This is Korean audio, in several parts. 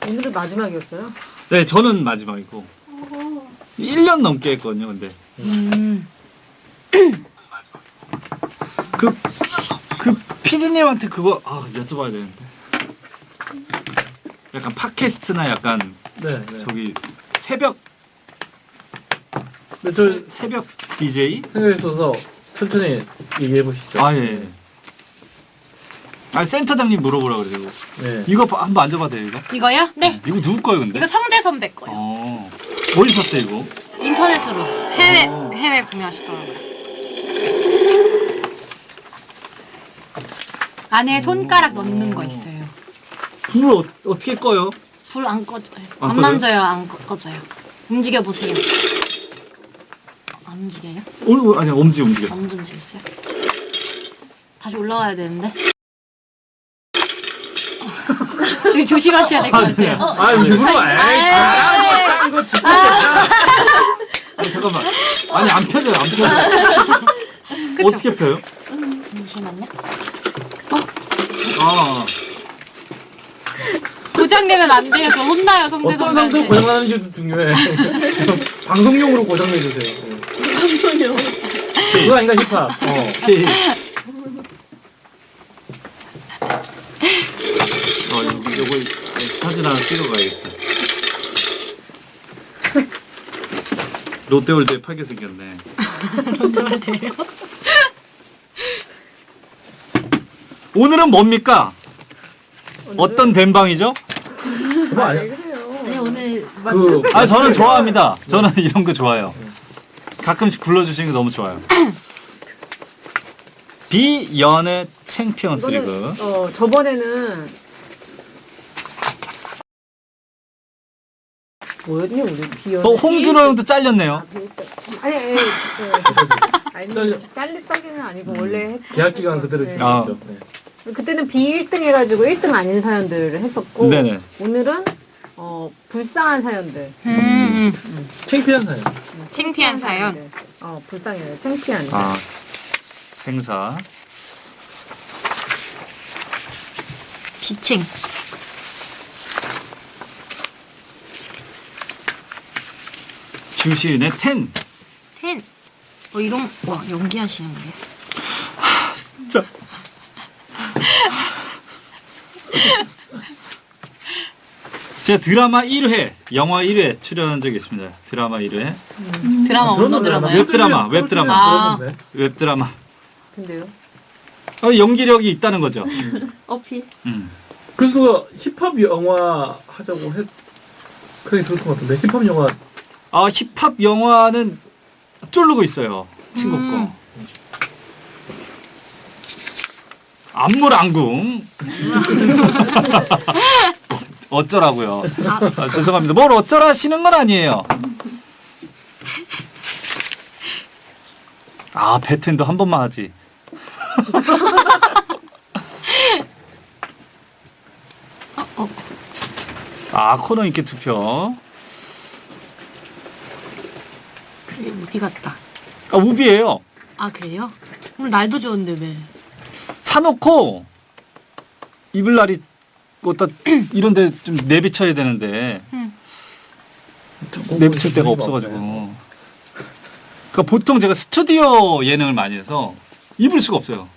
오늘은 마지막이었어요? 네, 저는 마지막이고 1년 넘게 했거든요. 근데 그 PD님한테 그거 여쭤봐야 되는데 약간 팟캐스트나 약간 네. 저기 새벽 근데 저 새벽 DJ? 생각이 있어서 천천히 얘기해 보시죠. 아 예. 아 센터장님 물어보라 그래요. 네. 이거 한번 앉아봐도 돼요 이거? 이거요? 네. 이거 누구 거예요 근데? 이거 성대 선배 거요. 어디 샀대 이거? 인터넷으로 해외 구매하시더라고요. 안에 손가락 넣는 거 있어요. 불을 어떻게 꺼요? 불 안 꺼져요. 안 안 꺼져요? 만져요. 안 꺼져요. 움직여 보세요. 안 움직여요? 아니 움직였어. 안 움직였어요? 다시 올라와야 되는데. 되게 조심하셔야 될 것 같아요. 일부러 아, 이거 진짜 아니 잠깐만. 아니 안 펴져요 안 펴져. 그쵸? 어떻게 펴요? 잠시만요. 아 고장내면 안 돼요. 저 혼나요, 성재 어떤 상태로 선배한테. 고장나는지도 중요해. 방송용으로 고장내 주세요. 방송용. 그거 아닌가 힙합. 케이스. 요거 사진 하나 찍어가야겠다. 롯데월드에 팔게 생겼네. 롯데월드예요? 오늘은 뭡니까? 어떤 댄방이죠? 그거 아니야? 그래요. 네, 오늘 그 저는 좋아합니다. 저는 이런 거 좋아요. 가끔씩 불러주시는 게 너무 좋아요. 비연의 챔피언스 리그. 저번에는 뭐였니 우리 비연? 홍준호 형도 잘렸네요. 아니 잘려. 잘렸다기는 아니고 원래 했- 계약 기간 그대로 네. 중요하죠. 네. 그때는 B1등 해가지고 1등 아닌 사연들을 했었고 네네. 오늘은 불쌍한 사연들. 창피한 사연. 창피한 사연. 사연들. 불쌍해요. 창피한. 생사. 비칭. 주시은의 텐. 이런 와 연기하시는 거예요? 진짜. 제가 드라마 1회, 영화 1회 출연한 적이 있습니다. 드라마 1회. 드라마 그런 어느 드라마요? 웹드라마, 웹드라마. 들었는데. 웹드라마. 근데요? 연기력이 있다는 거죠. 어필. 그래서 힙합 영화 하자고 그게 들었던 것 같은데 힙합 영화 힙합 영화는 쫄르고 있어요. 친구 거. 안물안궁. 어쩌라고요. 죄송합니다. 뭘 어쩌라 하시는 건 아니에요. 배텐도 한 번만 하지. 코너 인기 투표. 그래 우비 같다. 우비예요. 그래요? 오늘 날도 좋은데 왜? 사놓고 입을 날이 어디다 이런데 좀 내비쳐야 되는데 내비칠 데가 없어가지고. 그러니까 보통 제가 스튜디오 예능을 많이 해서 입을 수가 없어요.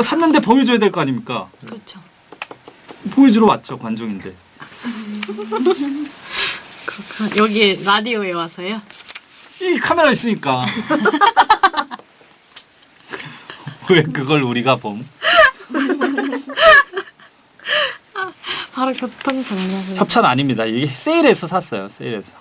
샀는데 보여줘야 될 거 아닙니까? 그렇죠. 보여주러 왔죠 관종인데. 그렇구나. 여기 라디오에 와서요? 이 카메라 있으니까. 왜 그걸 우리가 봄? 바로 교통 정리하고. 협찬 아닙니다. 이게 세일해서 샀어요. 세일해서.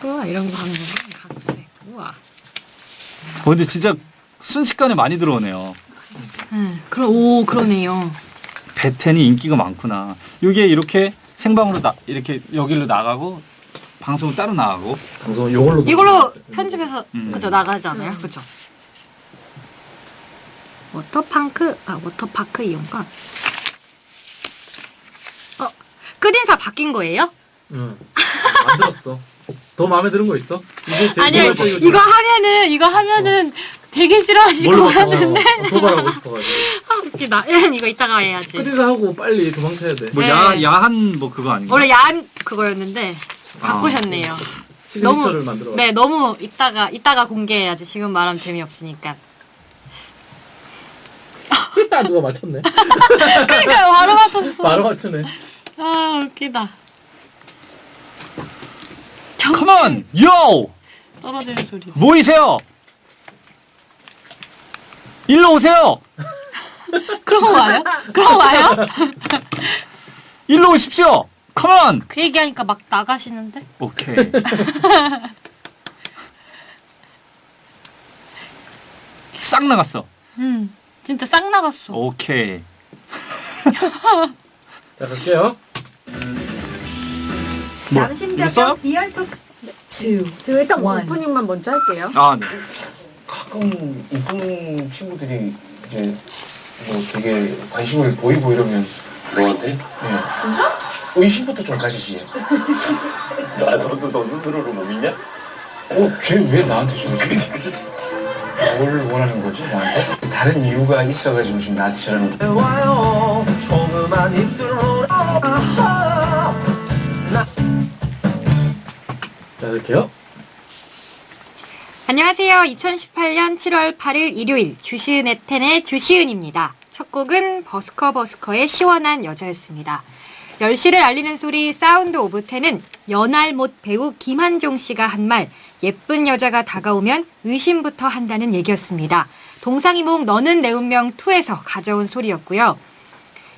우와 이런 거 하는 거구나. 각색. 우와. 근데 진짜 순식간에 많이 들어오네요. 그러네요. 베텐이 인기가 많구나. 이게 이렇게 생방으로 이렇게 여기로 나가고 방송은 따로 나가고. 방송 이걸로 편집해서 그죠 나가잖아요. 그죠. 워터파크 이용권. 끝인사 바뀐 거예요? 응. 만들었어. 더 마음에 드는 거 있어? 이게 제일 아니요, 도발적이고 이거 하면은 되게 싫어하시고 뭘로 하는데. 도발하고 싶어가지고. 아, 웃기다. 이거 이따가 해야지. 끝에서 하고 빨리 도망쳐야 돼. 뭐 네. 야한 뭐 그거 아닌가? 원래 야한 그거였는데 바꾸셨네요. 시그니처를 만들어. 네, 너무 이따가 공개해야지. 지금 말하면 재미없으니까. 누가 맞췄네. 그러니까 바로 맞췄어. 바로 맞추네. 아, 웃기다. Come on, yo! 떨어지는 소리. 모이세요. 일로 오세요. 그럼 와요? 그럼 와요? 일로 오십시오. Come on. 그 얘기하니까 막 나가시는데? 오케이. 싹 나갔어. 진짜 싹 나갔어. 오케이. 자, 갈게요. 뭐, 남심자격 있어요? 비언톡. two, 저 일단 one. 오프닝만 먼저 할게요. 아, 네. 가끔 이쁜 친구들이 이제 뭐 되게 관심을 보이고 이러면 너한테? 예. 진짜? 의심부터 좀 가지지. 너도 너 스스로를 못 믿냐? 쟤 왜 나한테 저렇게 뭘 원하는 거지 나한테? 다른 이유가 있어가지고 지금 나한테 저러는 거. 와요 조그만 입술로 자, 갈게요. 안녕하세요. 2018년 7월 8일 일요일 주시은의 주시은입니다. 첫 곡은 버스커의 시원한 여자였습니다. 10시를 알리는 소리 사운드 오브 10은 연알못 배우 김한종 씨가 한 말 예쁜 여자가 다가오면 의심부터 한다는 얘기였습니다. 동상이몽 너는 내 운명 2에서 가져온 소리였고요.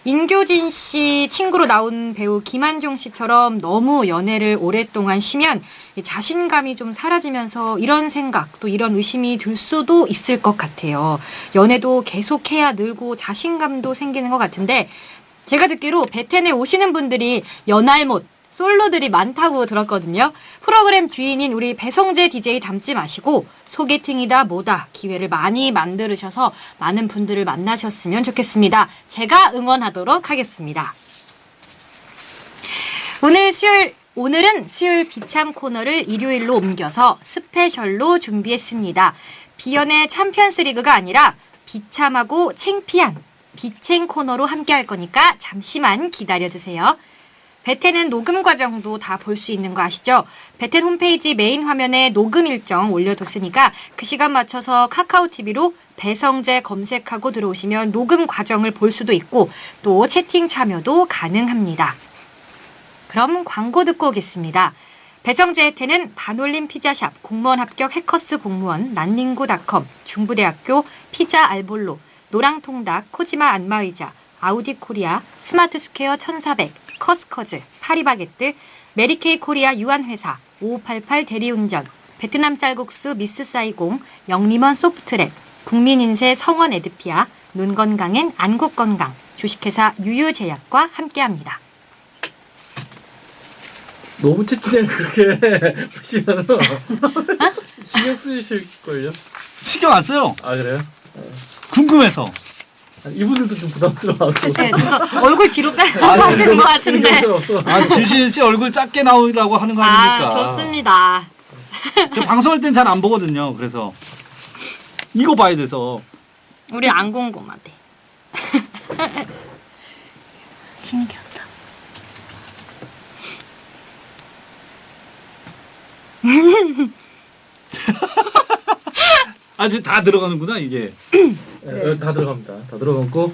인교진 씨 친구로 나온 배우 김한종 씨처럼 너무 연애를 오랫동안 쉬면 자신감이 좀 사라지면서 이런 생각 또 이런 의심이 들 수도 있을 것 같아요. 연애도 계속해야 늘고 자신감도 생기는 것 같은데 제가 듣기로 베텐에 오시는 분들이 연알못 솔로들이 많다고 들었거든요. 프로그램 주인인 우리 배성재 DJ 닮지 마시고 소개팅이다 뭐다 기회를 많이 만들으셔서 많은 분들을 만나셨으면 좋겠습니다. 제가 응원하도록 하겠습니다. 오늘은 수요일 비참 코너를 일요일로 옮겨서 스페셜로 준비했습니다. 비연의 챔피언스 리그가 아니라 비참하고 창피한 비챙 코너로 함께 할 거니까 잠시만 기다려주세요. 베텐은 녹음 과정도 다 볼 수 있는 거 아시죠? 베텐 홈페이지 메인 화면에 녹음 일정 올려뒀으니까 그 시간 맞춰서 카카오TV로 배성재 검색하고 들어오시면 녹음 과정을 볼 수도 있고 또 채팅 참여도 가능합니다. 그럼 광고 듣고 오겠습니다. 배성재의 텐은 반올림 피자샵, 공무원 합격 해커스 공무원, 난닝구닷컴, 중부대학교, 피자 알볼로, 노랑통닭, 코지마 안마의자, 아우디 코리아, 스마트 스퀘어 1400, 커스커즈, 파리바게뜨, 메리케이 코리아 유한회사, 5588 대리운전, 베트남 쌀국수 미스 사이공, 영림원 소프트랩, 국민인쇄 성원 에드피아, 눈 건강엔 안국건강, 주식회사 유유제약과 함께합니다. 너무 채팅창 그렇게 보시면은 신경 쓰이실걸요? 신경 안 써요. 아, 그래요? 궁금해서. 이분들도 좀 부담스러워하고. 네, 누가 얼굴 뒤로 빼고 하시는 것 같은데. 신경스러웠어. 아, 주시은 씨 얼굴 작게 나오라고 하는 거 아닙니까? 좋습니다. 저 방송할 땐 잘 안 보거든요. 그래서 이거 봐야 돼서. 우리 안 궁금하대. 신기하다. 아직 다 들어가는구나 이게. 네, 다 들어갑니다. 다 들어갔고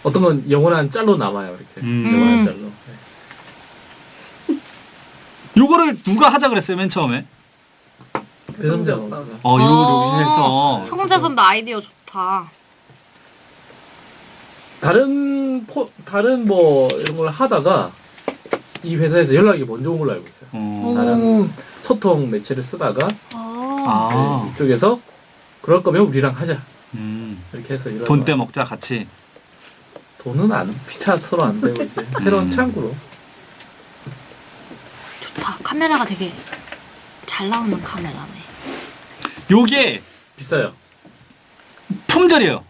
어떤 건 영원한 짤로 남아요. 이렇게 영원한 짤로. 네. 요거를 누가 하자 그랬어요 맨 처음에? 배성재 아나운서가. 요로 해서. 성재 선배 아이디어 좋다. 다른 뭐 이런 걸 하다가 이 회사에서 연락이 먼저 온 걸로 알고 있어요. 다른 소통 매체를 쓰다가 아. 네, 이쪽에서 그럴 거면 우리랑 하자. 음. 이렇게 해서 이런 돈 떼먹자 같이. 돈은 안 피차 서로 안 되고 이제 새로운 창구로. 좋다. 카메라가 되게 잘 나오는 카메라네. 요게 비싸요. 품절이에요.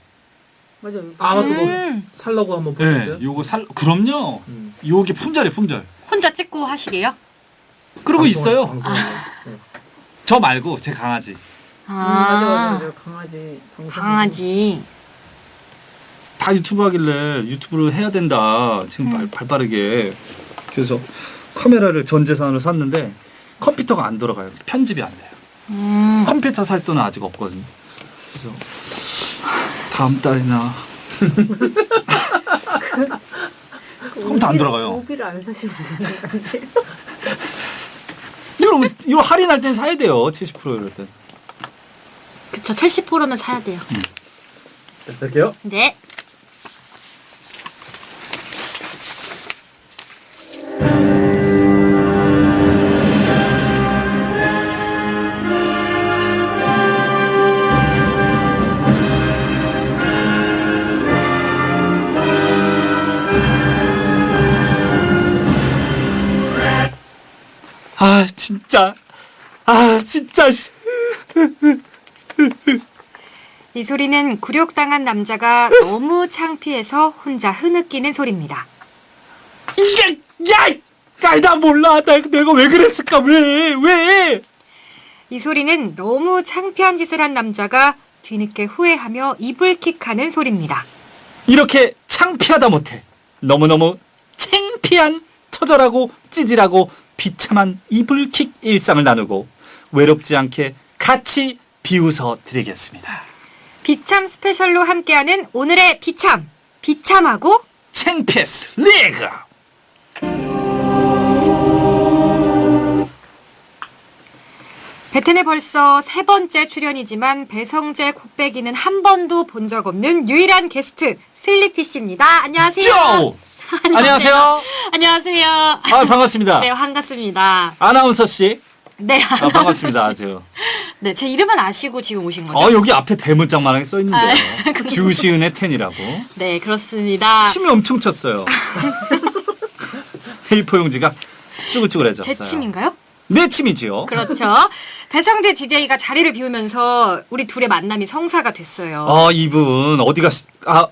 맞아요. 아, 맞다. 뭐 살라고 한번 네, 보셨어요? 요거 그럼요. 요게 품절이에요, 품절. 혼자 찍고 하시게요? 그러고 있어요. 방송에서. 저 말고 제 강아지. 맞아. 강아지. 방송. 강아지. 다 유튜브 하길래 유튜브를 해야 된다. 지금 음. 발빠르게. 그래서 카메라를 전 재산으로 샀는데 컴퓨터가 안 돌아가요. 편집이 안 돼요. 컴퓨터 살 돈은 아직 없거든요. 그래서 다음 달이나 컴퓨터 안 돌아가요. 모비를 안 사시면 되는데. 이거 할인할 땐 사야 돼요. 70% 이럴 땐. 그쵸, 70%면 사야 돼요. 자, 갈게요. 네. 아 진짜. 이 소리는 굴욕당한 남자가 너무 창피해서 혼자 흐느끼는 소리입니다. 이게 나 몰라. 내가 왜 그랬을까? 왜? 이 소리는 너무 창피한 짓을 한 남자가 뒤늦게 후회하며 이불킥하는 소리입니다. 이렇게 창피하다 못해 너무너무 창피한 처절하고 찌질하고 비참한 이불킥 일상을 나누고 외롭지 않게 같이 비웃어 드리겠습니다. 비참 스페셜로 함께하는 오늘의 비참하고 창피스 리그. 베텐에 벌써 3번째 출연이지만 배성재 콧배기는 한 번도 본 적 없는 유일한 게스트 슬리피 씨입니다. 안녕하세요. 쪼! 안녕하세요. 안녕하세요. 아 반갑습니다. 네, 반갑습니다. 아나운서 씨. 네, 아 반갑습니다. 아주. 네, 제 이름은 아시고 지금 오신 거죠? 여기 앞에 대문짝만하게 써 있는데요. 주시은의 텐이라고. 네, 그렇습니다. 침이 엄청 쳤어요. A4 용지가 쭈글쭈글해졌어요. 제 침인가요? 내 침이지요. 그렇죠. 배성재 DJ가 자리를 비우면서 우리 둘의 만남이 성사가 됐어요. 이분 어디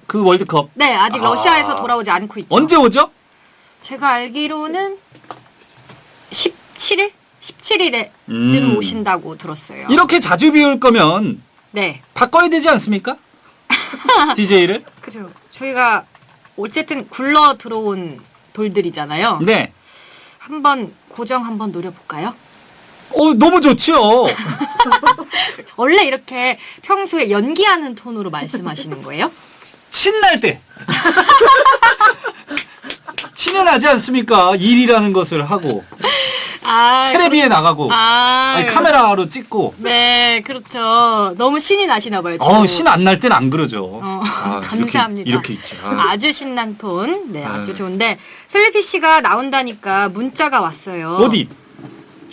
그 월드컵 네, 아직 러시아에서 돌아오지 않고 있죠. 언제 오죠? 제가 알기로는 17일? 17일에쯤 오신다고 들었어요. 이렇게 자주 비울 거면 네. 바꿔야 되지 않습니까? DJ를? 그죠. 저희가 어쨌든 굴러 들어온 돌들이잖아요. 네. 한번 고정 한번 노려볼까요? 너무 좋지요. 원래 이렇게 평소에 연기하는 톤으로 말씀하시는 거예요? 신날 때. 신이 나지 않습니까? 일이라는 것을 하고 텔레비에 나가고 카메라로 찍고. 네, 그렇죠. 너무 신이 나시나 봐요. 지금. 신 안 날 땐 안 그러죠. 감사합니다. 이렇게 있지. 아주 신난 톤. 네, 아주 좋은데 슬리피 씨가 나온다니까 문자가 왔어요. 어디?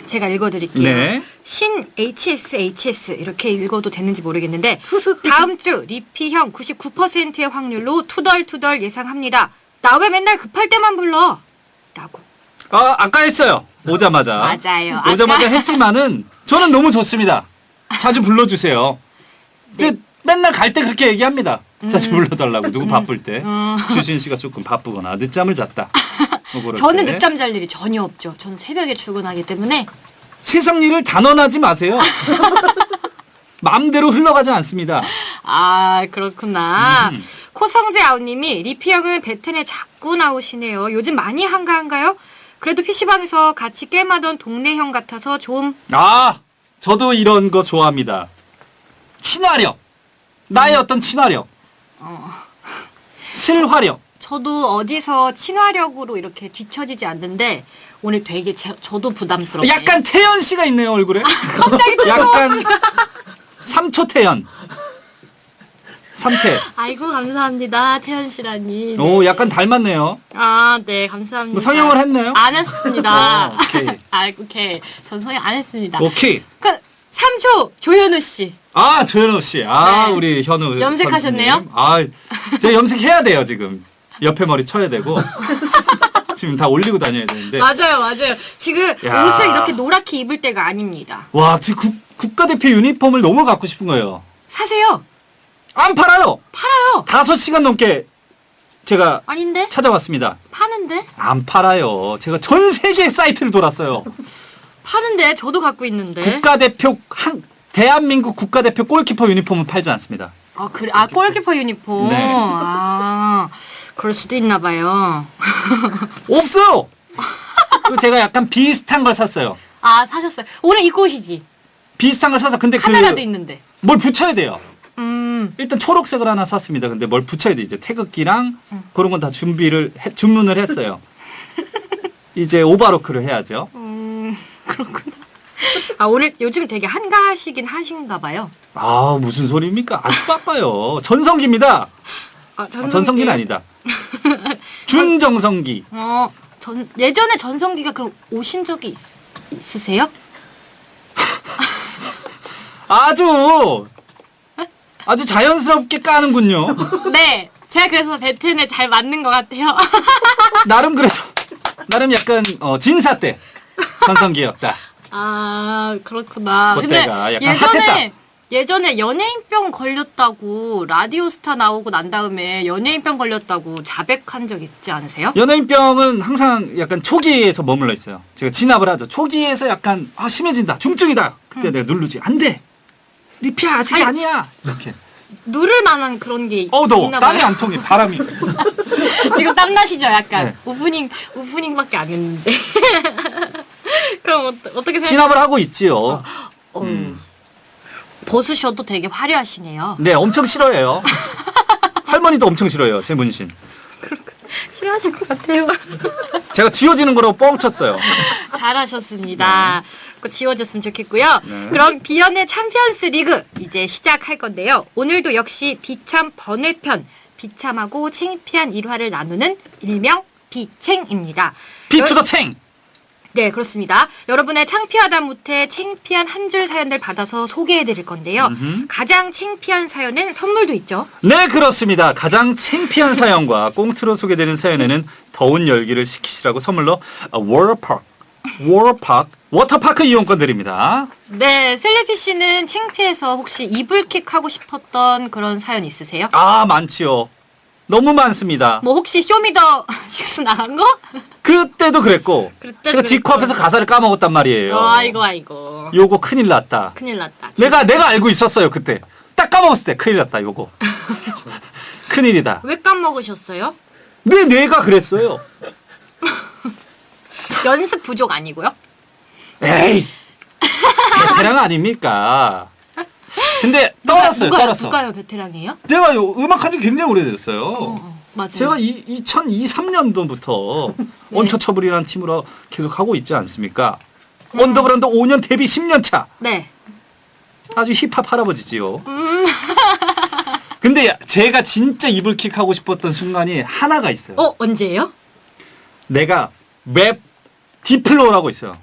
제가 읽어드릴게요. 네. 신 HSHS 이렇게 읽어도 되는지 모르겠는데 다음 주 리피 형 99%의 확률로 투덜투덜 예상합니다. 나 왜 맨날 급할 때만 불러? 라고. 아까 했어요. 오자마자. 맞아요. 오자마자 했지만은 저는 너무 좋습니다. 자주 불러주세요. 네. 이제 맨날 갈 때 그렇게 얘기합니다. 자주 불러달라고. 누구 바쁠 때. 주신 씨가 조금 바쁘거나 늦잠을 잤다. 뭐 그럴 저는 때. 늦잠 잘 일이 전혀 없죠. 저는 새벽에 출근하기 때문에. 세상 일을 단언하지 마세요. 마음대로 흘러가지 않습니다. 그렇구나. 코성재 아우님이 리피 형은 베텐에 자꾸 나오시네요. 요즘 많이 한가한가요? 그래도 PC방에서 같이 게임하던 동네 형 같아서 좀. 저도 이런 거 좋아합니다. 친화력. 나의 어떤 친화력. 실화력. 저도 어디서 친화력으로 이렇게 뒤처지지 않는데 오늘 되게 저도 부담스럽네요. 약간 태연 씨가 있네요, 얼굴에. 갑자기 약간 3초 태연. 3태. 아이고 감사합니다. 태연 씨라니. 오, 약간 닮았네요. 네, 감사합니다. 뭐 성형을 했나요? 안 했습니다. 오케이. 오케이. 전 성형 안 했습니다. 오케이. 3초 조현우 씨. 조현우 씨. 네. 우리 현우. 염색하셨네요? 선생님. 제가 염색해야 돼요, 지금. 옆에 머리 쳐야 되고. 지금 다 올리고 다녀야 되는데. 맞아요. 지금 야. 옷을 이렇게 노랗게 입을 때가 아닙니다. 와, 지금 국가대표 유니폼을 너무 갖고 싶은 거예요. 사세요. 안 팔아요. 팔아요. 5시간 넘게 제가 아닌데? 찾아왔습니다. 파는데? 안 팔아요. 제가 전 세계 사이트를 돌았어요. 파는데 저도 갖고 있는데. 국가대표 대한민국 국가대표 골키퍼 유니폼은 팔지 않습니다. 아 그래 아 골키퍼 유니폼. 네. 아 그럴 수도 있나 봐요. 없어요. 그리고 제가 약간 비슷한 걸 샀어요. 아 사셨어요. 오늘 입고 오시지. 비슷한 걸 사서 근데 카메라도 있는데. 뭘 붙여야 돼요. 일단 초록색을 하나 샀습니다. 근데 뭘 붙여야 돼 이제 태극기랑 그런 건 다 주문을 했어요. 이제 오바로크를 해야죠. 그렇구나. 아 오늘 요즘 되게 한가하시긴 하신가 봐요. 아 무슨 소리입니까? 아주 바빠요. 전성기입니다. 아, 전성기는 아니다. 준정성기. 예전에 전성기가 그럼 오신 적이 있으세요? 아주 자연스럽게 까는군요. 네. 제가 그래서 배튼에 잘 맞는 것 같아요. 나름 약간 진사 때 전성기였다. 아 그렇구나. 그때가 근데 약간 핫했다. 예전에 연예인병 걸렸다고 라디오스타 나오고 난 다음에 연예인병 걸렸다고 자백한 적 있지 않으세요? 연예인병은 항상 약간 초기에서 머물러 있어요. 제가 진압을 하죠. 초기에서 약간 심해진다. 중증이다. 그때 내가 누르지. 안 돼. 리피야 아직 아니야. 이렇게. 누를 만한 그런 게 더워. 있나 봐요. 땀이 안 통해. 바람이. 지금 땀 나시죠, 약간. 네. 오프닝밖에 안 했는데. 그럼 어떻게 생각해요? 진압을 하고 있지요. 벗으셔도 되게 화려하시네요. 네, 엄청 싫어해요. 할머니도 엄청 싫어해요. 제 문신. 싫어하실 것 같아요. 제가 지워지는 거라고 뻥쳤어요. 잘하셨습니다. 꼭 지워졌으면 좋겠고요. 네. 그럼 비연의 챔피언스 리그 이제 시작할 건데요. 오늘도 역시 비참 번외편, 비참하고 창피한 일화를 나누는 일명 비챙입니다. 비투더 챙! 네, 그렇습니다. 여러분의 창피하다 못해 창피한 한 줄 사연들 받아서 소개해드릴 건데요. 가장 창피한 사연은 선물도 있죠. 네, 그렇습니다. 가장 창피한 사연과 꽁트로 소개되는 사연에는 더운 열기를 식히시라고 선물로 워터파크 이용권 드립니다. 네, 슬리피 씨는 창피해서 혹시 이불킥 하고 싶었던 그런 사연 있으세요? 많지요. 너무 많습니다. 뭐 혹시 쇼미더 식스 나간 거? 그때도 그랬고 제가 지코 그랬고. 앞에서 가사를 까먹었단 말이에요. 아이고. 요거 큰일 났다. 큰일 났다. 내가 알고 있었어요. 그때 딱 까먹었을 때 큰일 났다. 요거 큰일이다. 왜 까먹으셨어요? 내 뇌가 그랬어요. 연습 부족 아니고요? 에이 베테랑 아닙니까? 근데 떨었어요. 누가요 베테랑이에요? 제가 음악한 지 굉장히 오래됐어요. 맞아요. 제가 2023년도부터 네. 원터처블이라는 팀으로 계속 하고 있지 않습니까? 언더그라운드 5년 데뷔 10년 차. 네. 아주 힙합 할아버지지요. 근데 제가 진짜 이불킥 하고 싶었던 순간이 하나가 있어요. 언제예요? 내가 랩 디플로우라고 있어요.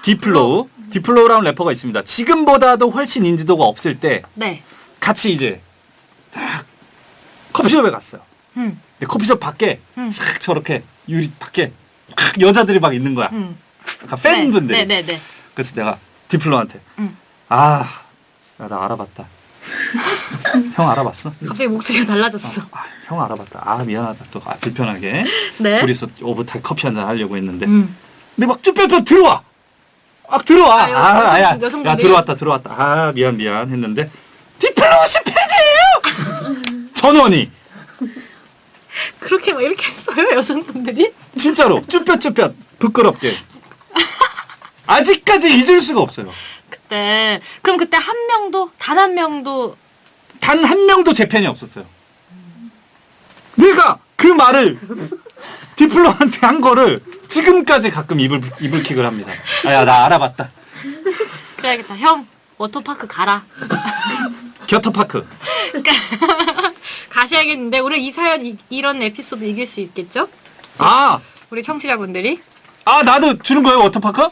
디플로우라는 래퍼가 있습니다. 지금보다도 훨씬 인지도가 없을 때 네. 같이 이제 딱 커피숍에 갔어요. 근데 커피숍 밖에 싹 저렇게 유리 밖에 막 여자들이 막 있는 거야. 약간 팬분들이. 네. 그래서 내가 디플로한테 나 알아봤다. 형 알아봤어? 갑자기 목소리가 달라졌어. 형 알아봤다. 미안하다. 또 불편하게. 네. 둘이서 오붓하게 커피 한잔 하려고 했는데 근데 막 쭈뼛 들어와. 들어와. 야 여성분들이? 들어왔다. 미안 했는데 디플로시 팬이에요. 전원이 그렇게 막 이렇게 했어요 여성분들이? 진짜로 쭈뼛 부끄럽게 아직까지 잊을 수가 없어요. 네. 그럼 그때 단 한 명도 단 한 명도 제 팬이 없었어요. 내가 그 말을 디플로한테 한 거를 지금까지 가끔 이불킥을 합니다. 나 알아봤다. 그래야겠다. 형 워터파크 가라. 겨터파크. 가셔야겠는데 오늘 이 사연 이런 에피소드 이길 수 있겠죠? 우리 청취자분들이? 나도 주는 거예요 워터파크?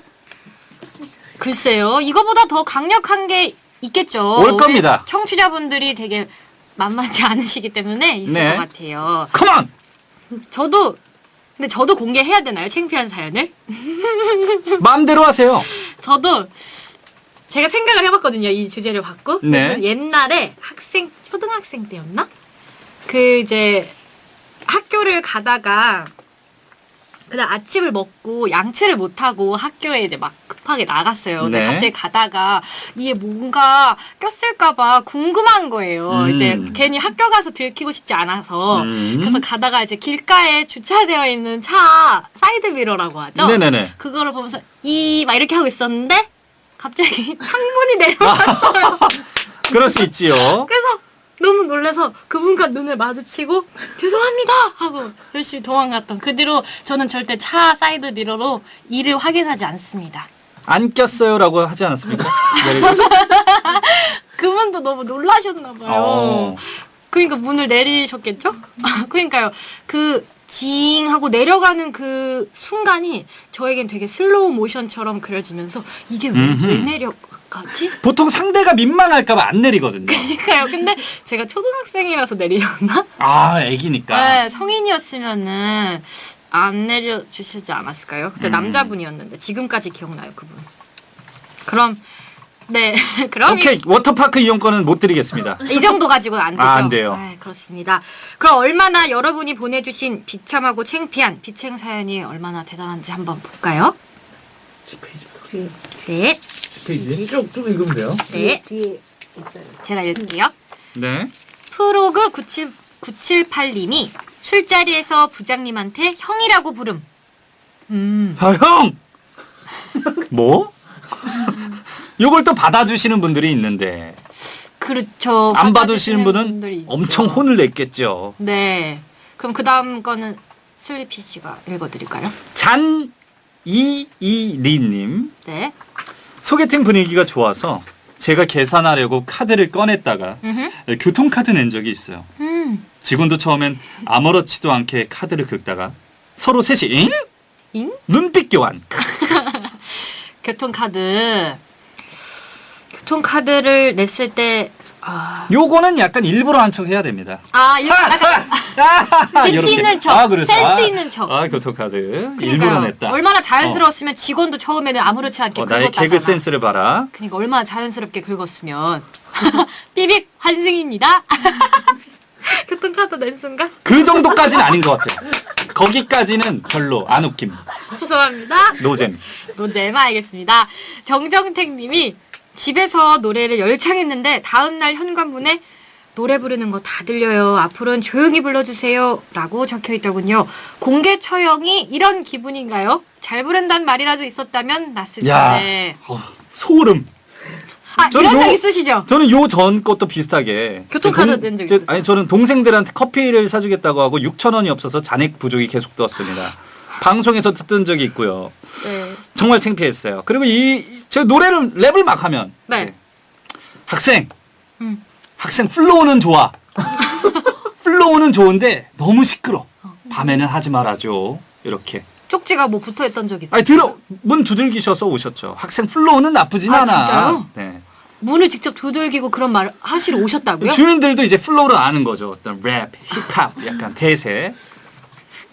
글쎄요. 이거보다 더 강력한 게 있겠죠. 올 겁니다. 우리 청취자분들이 되게 만만치 않으시기 때문에 있을 네. 것 같아요. 컴온! 근데 저도 공개해야 되나요? 창피한 사연을? 마음대로 하세요. 저도 제가 생각을 해봤거든요. 이 주제를 받고. 네. 그래서 옛날에 초등학생 때였나? 이제 학교를 가다가 근데 아침을 먹고 양치를 못하고 학교에 이제 막 급하게 나갔어요. 근데 네. 갑자기 가다가 이게 뭔가 꼈을까봐 궁금한 거예요. 이제 괜히 학교 가서 들키고 싶지 않아서. 그래서 가다가 이제 길가에 주차되어 있는 차 사이드 미러라고 하죠. 네네네. 그거를 보면서 막 이렇게 하고 있었는데 갑자기 창문이 내려왔어요. 그럴 수 있지요. 그래서 너무 놀라서 그분과 눈을 마주치고 죄송합니다 하고 열심히 도망갔던 그 뒤로 저는 절대 차 사이드 미러로 이를 확인하지 않습니다. 안 꼈어요라고 하지 않았습니까? 네. 그분도 너무 놀라셨나 봐요. 그러니까 문을 내리셨겠죠? 그러니까요. 그 징 하고 내려가는 그 순간이 저에겐 되게 슬로우 모션처럼 그려지면서 이게 왜 내려가지? 보통 상대가 민망할까봐 안 내리거든요. 그러니까요. 근데 제가 초등학생이라서 내리셨나? 아, 애기니까. 네, 성인이었으면은 안 내려주시지 않았을까요? 그때 남자분이었는데 지금까지 기억나요, 그분. 그럼 네, 그럼 오케이, 워터파크 이용권은 못 드리겠습니다. 이 정도 가지고는 안 되죠. 안 돼요. 아, 그렇습니다. 그럼 얼마나 여러분이 보내주신 비참하고 창피한 비책 사연이 얼마나 대단한지 한번 볼까요? 10페이지부터. 네, 10페이지. 쭉 읽으면 돼요. 네, 뒤에 있어요. 제가 읽을게요. 네. 프로그 978님이 술자리에서 부장님한테 형이라고 부름. 아, 형! 뭐? 요걸 또 받아주시는 분들이 있는데 그렇죠. 안 받으시는 분은 분들이 있죠. 엄청 혼을 냈겠죠. 네. 그럼 그 다음 거는 슬리피 씨가 읽어드릴까요? 잔이이리님, 네. 소개팅 분위기가 좋아서 제가 계산하려고 카드를 꺼냈다가 교통카드 낸 적이 있어요. 직원도 처음엔 아무렇지도 않게 카드를 긁다가 서로 셋이 잉? 잉? 눈빛 교환. 교통카드를 냈을 때 요거는 약간 일부러 한 척 해야 됩니다. 이렇게 약간 센스 요렇게. 있는 척. 그래서. 센스 있는 척. 교통카드 일부러 그러니까요. 냈다. 얼마나 자연스러웠으면 직원도 처음에는 아무렇지 않게 나의 긁었다잖아. 개그 센스를 봐라. 그러니까 얼마나 자연스럽게 긁었으면. 삐빅 환승입니다. 교통카드 낸 순간 그 정도까지는 아닌 것 같아요. 거기까지는 별로 안 웃김. 죄송합니다. 노잼. 노잼 알겠습니다. 정정택님이 집에서 노래를 열창했는데 다음날 현관문에 노래 부르는 거 다 들려요. 앞으로는 조용히 불러주세요. 라고 적혀있더군요. 공개 처형이 이런 기분인가요? 잘 부른다는 말이라도 있었다면 났을 야, 텐데. 소름. 저는 이런 적 있으시죠? 저는 요 전 것도 비슷하게 교통카드 낸 적 있으세요? 아니 저는 동생들한테 커피를 사주겠다고 하고 6,000원이 없어서 잔액 부족이 계속 떴습니다. 방송에서 듣던 적이 있고요. 네. 정말 창피했어요. 그리고 제가 노래를 랩을 막 하면 네. 학생 음. 학생 플로우는 좋아. 플로우는 좋은데 너무 시끄러. 밤에는 하지 말아줘. 이렇게. 쪽지가 뭐 붙어있던 적 있어요? 아니 문 두들기셔서 오셨죠. 학생 플로우는 나쁘진 않아. 진짜요? 네. 문을 직접 두들기고 그런 말 하시러 오셨다고요? 주민들도 이제 플로우를 아는 거죠. 어떤 랩, 힙합, 약간 대세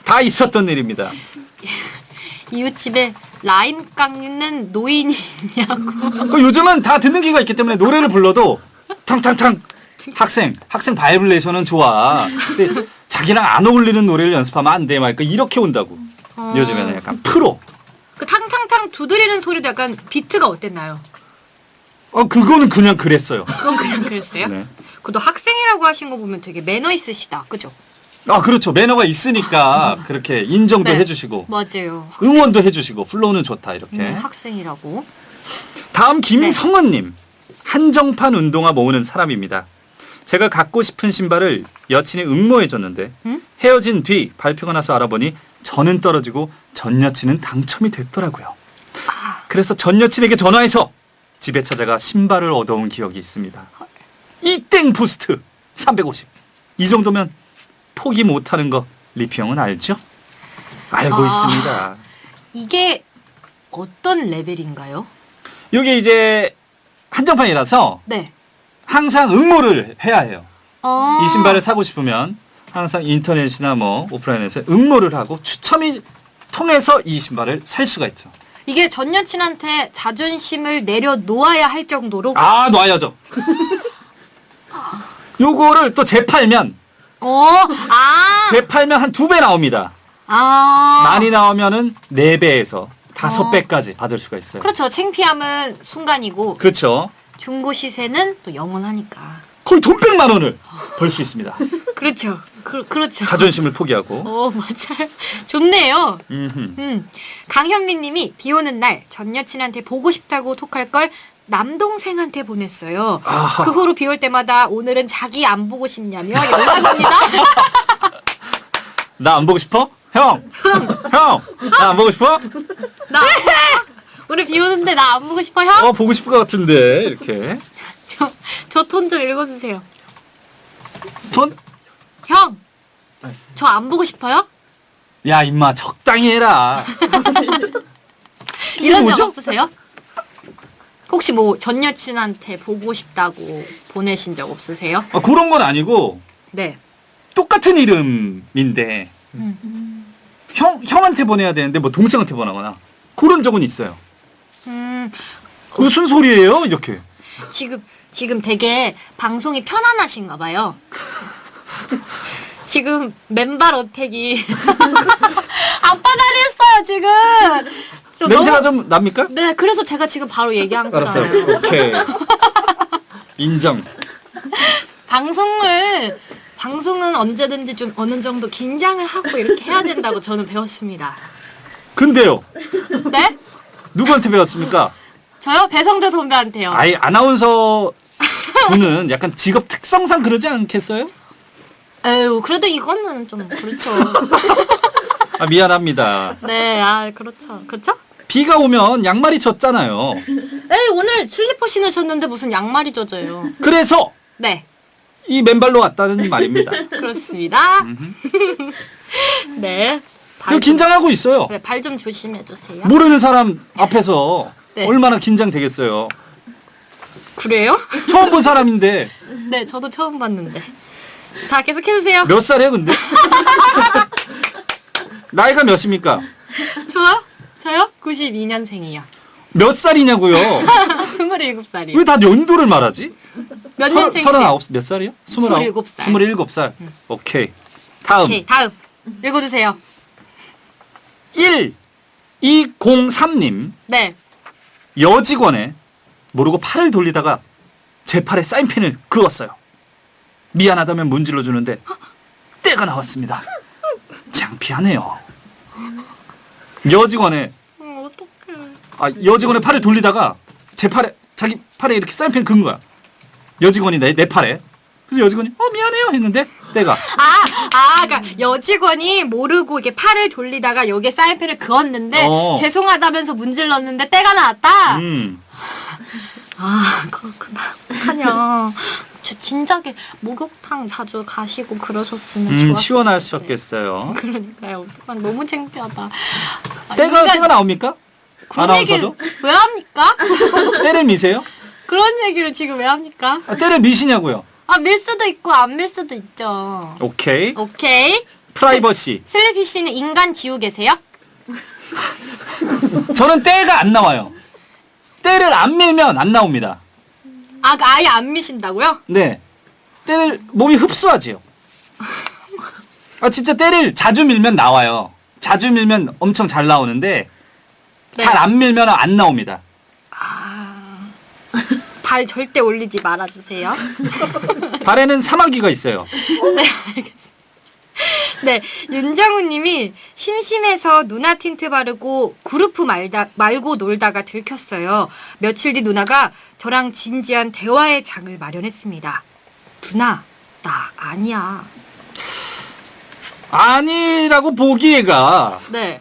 다 있었던 일입니다. 이웃집에 라임 깎는 노인이 있냐고. 요즘은 다 듣는 기가 있기 때문에 노래를 불러도 탕탕탕 학생 바이블레이션은 좋아. 근데 자기랑 안 어울리는 노래를 연습하면 안 돼. 막 이렇게 온다고. 요즘에는 약간 프로. 그 탕탕탕 두드리는 소리도 약간 비트가 어땠나요? 그거는 그냥 그랬어요. 그건 그냥 그랬어요? 네. 그도 학생이라고 하신 거 보면 되게 매너 있으시다. 그죠? 그렇죠. 매너가 있으니까 그렇게 인정도 네. 해주시고 맞아요. 응원도 해주시고 플로우는 좋다 이렇게. 학생이라고. 다음 김성은님. 한정판 운동화 모으는 사람입니다. 제가 갖고 싶은 신발을 여친이 응모해줬는데 헤어진 뒤 발표가 나서 알아보니 저는 떨어지고 전 여친은 당첨이 됐더라고요. 그래서 전 여친에게 전화해서 집에 찾아가 신발을 얻어온 기억이 있습니다. 이땡 부스트 350. 이 정도면 포기 못하는 거 리피 형은 알죠? 알고 있습니다. 이게 어떤 레벨인가요? 이게 이제 한정판이라서 네. 항상 응모를 해야 해요. 이 신발을 사고 싶으면 항상 인터넷이나 뭐 오프라인에서 응모를 하고 추첨이 통해서 이 신발을 살 수가 있죠. 이게 전 여친한테 자존심을 내려놓아야 할 정도로. 놔야죠. 요거를 또 재팔면 한 2배 나옵니다. 많이 나오면은 4배에서 5배까지 받을 수가 있어요. 그렇죠. 창피함은 순간이고 그렇죠. 중고 시세는 또 영원하니까. 거의 돈 100만 원을 벌 수 있습니다. 그렇죠. 그렇죠. 자존심을 포기하고. 맞아요. 좋네요. 음흠. 강현민 님이 비 오는 날 전 여친한테 보고 싶다고 톡할 걸 남동생한테 보냈어요. 아하. 그 후로 비 올 때마다 오늘은 자기 안 보고 싶냐며 연락 옵니다. 나 안 보고 싶어? 형! 형! 나 안 보고 싶어? 오늘 비 오는데 나 안 보고 싶어 형? 보고 싶을 것 같은데 이렇게. 저 톤 좀 읽어주세요. 돈? 형! 저 안 보고 싶어요? 야 임마 적당히 해라. 이런 적 뭐죠? 없으세요? 혹시 뭐 전 여친한테 보고 싶다고 보내신 적 없으세요? 그런 건 아니고 네. 똑같은 이름인데 형한테 보내야 되는데 뭐 동생한테 보내거나 그런 적은 있어요. 무슨 소리예요 이렇게. 지금 되게 방송이 편안하신가 봐요. 지금 맨발 어택이 앞바다리 했어요 지금. 저 냄새가 좀 납니까? 네, 그래서 제가 지금 바로 얘기한 거잖아요. 알았어요. 오케이. 인정. 방송은 언제든지 좀 어느 정도 긴장을 하고 이렇게 해야 된다고 저는 배웠습니다. 근데요. 네? 누구한테 배웠습니까? 저요? 배성재 선배한테요. 아예 아나운서 분은 약간 직업 특성상 그러지 않겠어요? 에휴, 그래도 이거는 좀 그렇죠. 미안합니다. 네, 그렇죠. 그렇죠? 비가 오면 양말이 젖잖아요. 에이, 오늘 슬리퍼 신으셨는데 무슨 양말이 젖어요. 그래서 네, 이 맨발로 왔다는 말입니다. 그렇습니다. 네. 이거 긴장하고 있어요. 네, 발 좀 조심해 주세요. 모르는 사람 앞에서 네. 얼마나 긴장되겠어요. 그래요? 처음 본 사람인데 네, 저도 처음 봤는데. 자, 계속 해주세요. 몇 살이에요 근데? 나이가 몇입니까? 저요? 92년생이요. 몇 살이냐고요? 27살이요. 왜 다 연도를 말하지? 몇 년생이세요? 39, 몇 살이요? 27살. 27살. 오케이. 다음. 오케이, 다음. 읽어주세요. 1203님. 네. 여직원에 모르고 팔을 돌리다가 제 팔에 사인펜을 그었어요. 미안하다면 문질러 주는데 때가 나왔습니다. 창피하네요. 여직원의 여직원의 팔을 돌리다가 자기 팔에 이렇게 사인펜을 그은 거야. 여직원이 내 팔에. 그래서 여직원이 미안해요 했는데 때가. 그러니까 여직원이 모르고 이게 팔을 돌리다가 여기에 사인펜을 그었는데 죄송하다면서 문질렀는데 때가 나왔다. 그렇구나. 어떡하냐. 저 진작에 목욕탕 자주 가시고 그러셨으면 좋았을 시원하셨겠어요. 그러니까요. 너무 창피하다. 때가 나옵니까? 그런 얘기를 아나운서도? 왜 합니까? 때를 미세요? 그런 얘기를 지금 왜 합니까? 때를 미시냐고요? 밀 수도 있고 안 밀 수도 있죠. 오케이. 프라이버시. 슬리피 씨는 인간 지우 계세요? 저는 때가 안 나와요. 때를 안 밀면 안 나옵니다. 아예 안 미신다고요? 네. 때를 몸이 흡수하지요. 진짜 때를 자주 밀면 나와요. 자주 밀면 엄청 잘 나오는데 네. 잘 안 밀면 안 나옵니다. 발 절대 올리지 말아주세요. 발에는 사마귀가 있어요. 네, 알겠습니다. 네, 윤정우 님이 심심해서 누나 틴트 바르고 그루프 말고 놀다가 들켰어요. 며칠 뒤 누나가 저랑 진지한 대화의 장을 마련했습니다. 누나, 나 아니야. 아니라고 보기에가 네.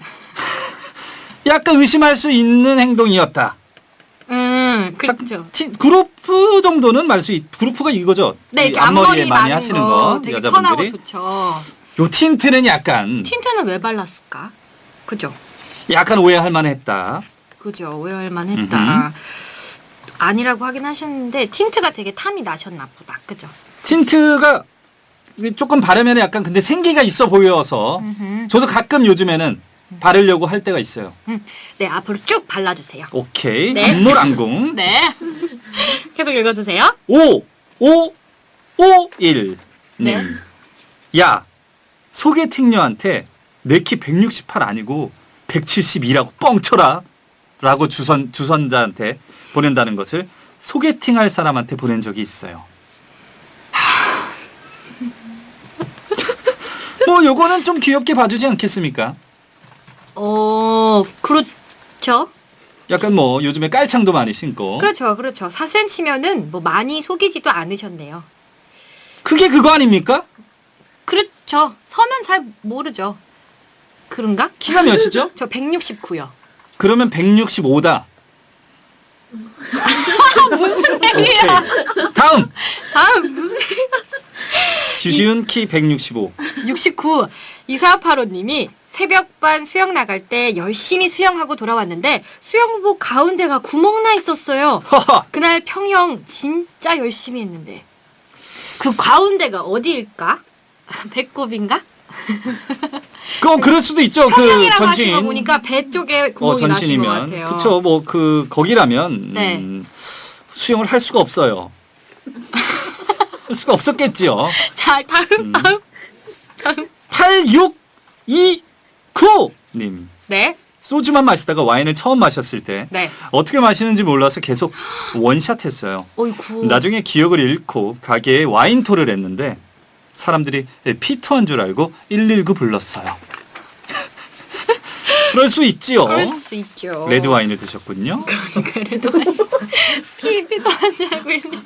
약간 의심할 수 있는 행동이었다. 그렇죠. 그루프 정도는 그루프가 이거죠. 네, 이렇게 앞머리에 앞머리 많이 많은 하시는 거 거 되게 여자분들이. 편하고 좋죠. 요 틴트는 약간 틴트는 왜 발랐을까? 그죠? 약간 오해할 만했다. 그죠. 오해할 만했다. 아니라고 하긴 하셨는데 틴트가 되게 탐이 나셨나 보다. 그죠? 틴트가 조금 바르면 약간 근데 생기가 있어 보여서 저도 가끔 요즘에는 바르려고 할 때가 있어요. 네, 앞으로 쭉 발라주세요. 오케이. 네. 안물안궁. 네. 계속 읽어주세요. 5551님. 네. 야, 소개팅녀한테 내 키 168 아니고 172라고 뻥쳐라 라고 주선자한테 보낸다는 것을 소개팅할 사람한테 보낸 적이 있어요. 뭐 요거는 좀 귀엽게 봐주지 않겠습니까? 그렇죠. 약간 뭐 요즘에 깔창도 많이 신고. 그렇죠. 4cm면은 뭐 많이 속이지도 않으셨네요. 그게 그거 아닙니까? 그렇죠. 서면 잘 모르죠. 그런가? 키가 몇이죠? 저 169요. 그러면 165다. 무슨 얘기야? 다음. 무슨 규시은 키 165. 69. 2485님이 새벽반 수영 나갈 때 열심히 수영하고 돌아왔는데 수영복 가운데가 구멍 나 있었어요. 허허. 그날 평영 진짜 열심히 했는데 그 가운데가 어디일까? 배꼽인가? 그건 그럴 수도 있죠. 그 평영이라고 하신 거 전신. 보니까 배 쪽에 구멍이 나신 것 전신이면. 같아요. 그쵸. 뭐 그 거기라면 네. 수영을 할 수가 없어요. 할 수가 없었겠지요. 자, 다음. 8629님. 네. 소주만 마시다가 와인을 처음 마셨을 때 네. 어떻게 마시는지 몰라서 계속 원샷했어요. 어이구. 나중에 기억을 잃고 가게에 와인토를 했는데 사람들이 피토한 줄 알고 119 불렀어요. 그럴 수 있지요. 그럴 수 있죠. 레드 와인을 드셨군요. 그러니까 레드 와인. 피도 하지 말고 이렇게.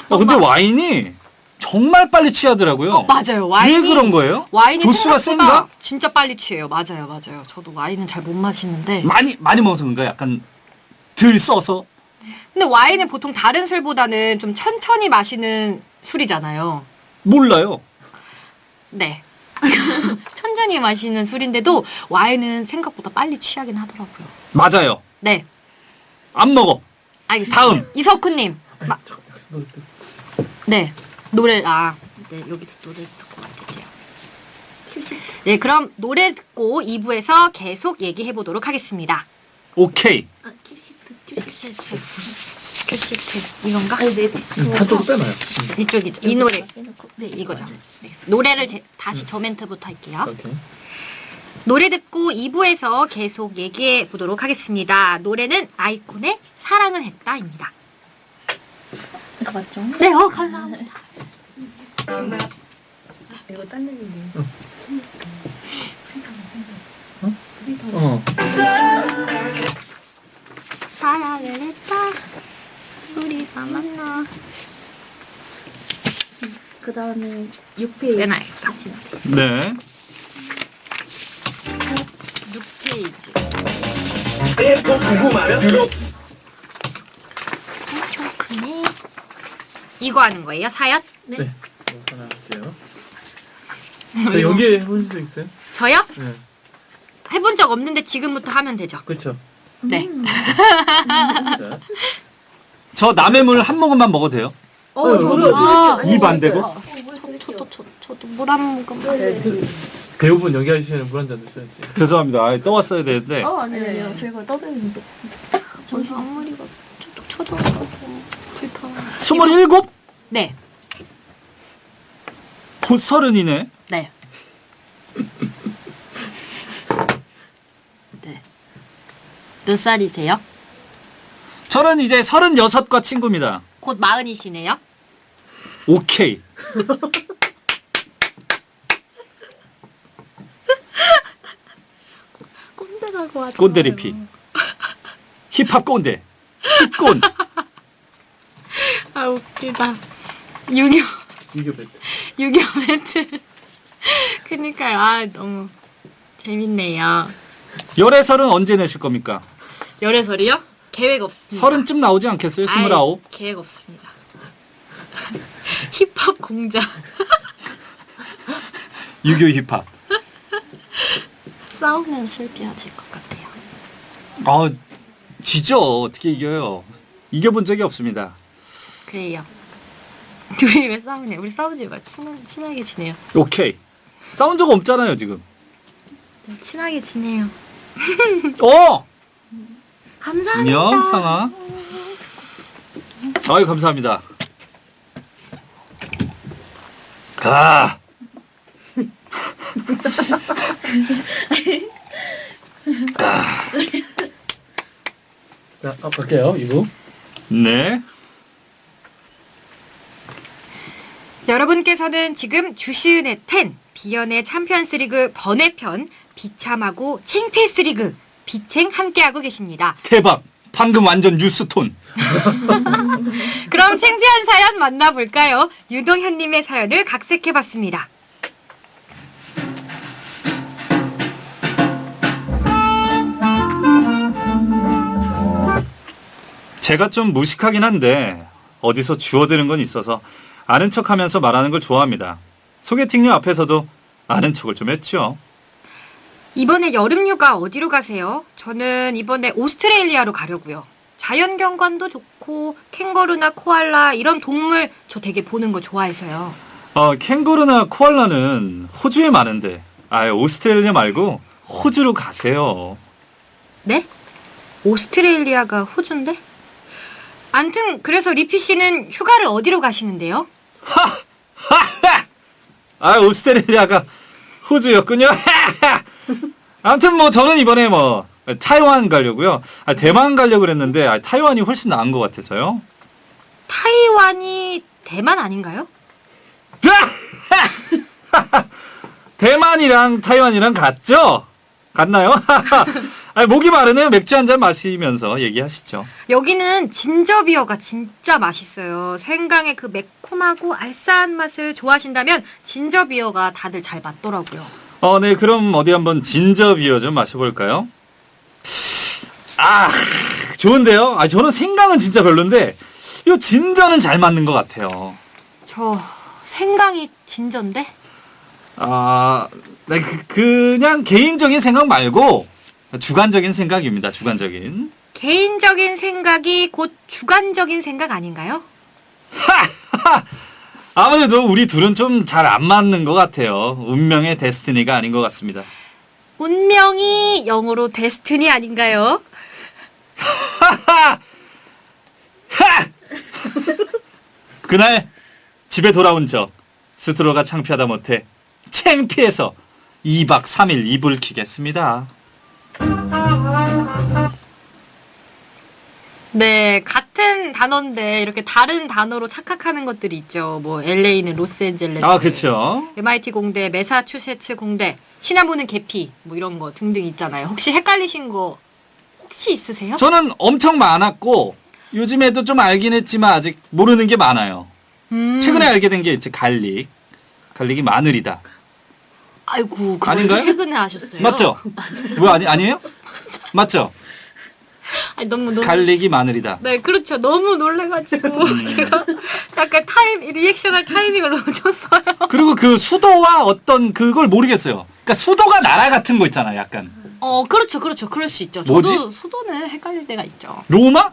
근데 와인이 정말 빨리 취하더라고요. 맞아요. 와인이 왜 그런 거예요? 와인이 도수가 생각보다 센가? 진짜 빨리 취해요. 맞아요. 저도 와인은 잘 못 마시는데. 많이 먹어서 그런가? 약간 덜 써서. 근데 와인은 보통 다른 술보다는 좀 천천히 마시는 술이잖아요. 몰라요. 네. 천천히 마시는 술인데도 와인은 생각보다 빨리 취하긴 하더라고요. 맞아요. 네. 안 먹어. 알겠습니다. 다음. 이석훈님. 네. 노래, 네, 여기서 노래 듣고 갈게요. 네, 그럼 노래 듣고 2부에서 계속 얘기해 보도록 하겠습니다. 오케이. 큐시트. 이건가? 한쪽으로 빼놔요. 이쪽이죠. 이 노래. 이거죠. 네. 노래를 다시 저 멘트부터 할게요. 오케이. 노래 듣고 2부에서 계속 얘기해 보도록 하겠습니다. 노래는 아이콘의 사랑을 했다입니다. 이거 맞죠? 네, 감사합니다. 이거 딴 얘기인데. 사랑을 했다. 우리가 만나. 그 다음에 6페이지. 빼놔야겠다. 네. 6페이지. 또 궁금하면 들어. 엄청 크네. 이거 하는 거예요? 사연? 네. 이거 하나 할게요. 네, 여기에 해보신 적 있어요? 저요? 네. 해본 적 없는데 지금부터 하면 되죠. 그쵸. 네. 자. 저 남의 물 한 모금만 먹어도 돼요? 저도 입 안 대고? 저도 물 한 모금. 배우분 여기 하시면 물 한 잔 드셔야지. 죄송합니다. 떠왔어야 되는데. 아니에요. 저희가 떠드는데. 저기 앞머리가 툭툭 쳐져가지고 불편해. 27? 네. 곧 30이네. 네. 네. 몇 살이세요? 저는 이제 36과 친구입니다. 곧 40이시네요? 오케이. 꼰대라고 하지. 꼰대리피. 힙합 꼰대. 힙꼰. 아, 웃기다. 6.25 이겨 배트. 6.25 배틀. 그니까요. 너무 재밌네요. 열애설은 언제 내실 겁니까? 열애설이요? 계획 없습니다. 30쯤 나오지 않겠어요? 29? 계획 없습니다. 힙합 공장. 유교 힙합. 싸우면 슬피해질 것 같아요. 아, 지죠. 어떻게 이겨요? 이겨본 적이 없습니다. 그래요. 둘이 왜 싸우냐? 우리 싸우지 마. 친하게 지내요. 오케이. 싸운 적 없잖아요, 지금. 네, 친하게 지내요. 감사합니다. 명상아. 아유, 감사합니다. 자, 갈게요. 이부. 네. 여러분께서는 지금 주시은의 10, 비연의 챔피언스리그 번외편, 비참하고 챙피스리그, 비챙 함께하고 계십니다. 대박. 방금 완전 뉴스톤. 그럼 챙피한 사연 만나볼까요? 유동현님의 사연을 각색해봤습니다. 제가 좀 무식하긴 한데 어디서 주워드는 건 있어서 아는 척하면서 말하는 걸 좋아합니다. 소개팅녀 앞에서도 아는 척을 좀 했죠. 이번에 여름휴가 어디로 가세요? 저는 이번에 오스트레일리아로 가려고요. 자연경관도 좋고 캥거루나 코알라 이런 동물 저 되게 보는 거 좋아해서요. 캥거루나 코알라는 호주에 많은데 오스트레일리아 말고 호주로 가세요. 네? 오스트레일리아가 호주인데? 암튼 그래서 리피 씨는 휴가를 어디로 가시는데요? 오스트레일리아가 호주였군요. 아무튼 뭐 저는 이번에 뭐 타이완 가려고요. 대만 가려고 그랬는데 타이완이 훨씬 나은 것 같아서요. 타이완이 대만 아닌가요? 대만이랑 타이완이랑 같죠? 같나요? 목이 마르네요. 맥주 한잔 마시면서 얘기하시죠. 여기는 진저비어가 진짜 맛있어요. 생강의 그 매콤하고 알싸한 맛을 좋아하신다면 진저비어가 다들 잘 맞더라고요. 네, 그럼 어디 한번 진저비어 좀 마셔볼까요? 좋은데요? 저는 생강은 진짜 별론데 이 진저는 잘 맞는 것 같아요. 저 생강이 진저인데? 네, 그냥 개인적인 생각 말고 주관적인 생각입니다. 주관적인. 개인적인 생각이 곧 주관적인 생각 아닌가요? 아무래도 우리 둘은 좀 잘 안 맞는 것 같아요. 운명의 데스티니가 아닌 것 같습니다. 운명이 영어로 데스티니 아닌가요? 그날 집에 돌아온 저 스스로가 창피하다 못해 창피해서 2박 3일 이불 키겠습니다. 네, 같은 단어인데 이렇게 다른 단어로 착각하는 것들이 있죠. 뭐 LA는 로스앤젤레스, 그렇죠. MIT 공대, 매사추세츠 공대, 시나모는 계피, 뭐 이런 거 등등 있잖아요. 혹시 헷갈리신 거 혹시 있으세요? 저는 엄청 많았고 요즘에도 좀 알긴 했지만 아직 모르는 게 많아요. 최근에 알게 된 게 이제 갈릭이 마늘이다. 아이고, 그걸 아닌가요? 최근에 아셨어요? 맞죠? 왜 아니에요? 맞죠? 아니, 너무 갈릭이 마늘이다. 네, 그렇죠. 너무 놀래가지고 제가 약간 리액션할 타이밍을 놓쳤어요. 그리고 그 수도와 어떤 그걸 모르겠어요. 그러니까 수도가 나라 같은 거 있잖아요. 약간 그렇죠. 그럴 수 있죠. 뭐지? 저도 수도는 헷갈릴 때가 있죠. 로마?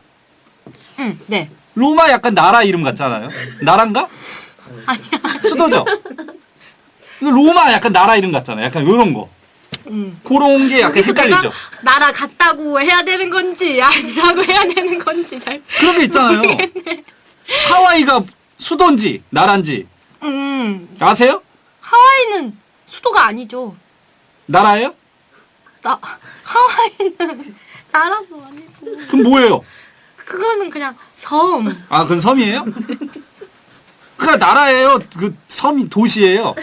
네. 로마 약간 나라 이름 같잖아요. 나라인가? 아니야. 수도죠. 근데 로마 약간 나라 이름 같잖아요. 약간 이런 거. 그런 게 약간 그래서 헷갈리죠. 내가 나라 같다고 해야 되는 건지 아니라고 해야 되는 건지 잘. 그런 게 있잖아요. 하와이가 수도인지 나라인지 아세요? 하와이는 수도가 아니죠. 나라예요? 하와이는 나라도 아니고. 그럼 뭐예요? 그거는 그냥 섬. 그건 섬이에요? 그러니까 나라예요? 그 섬이 도시예요?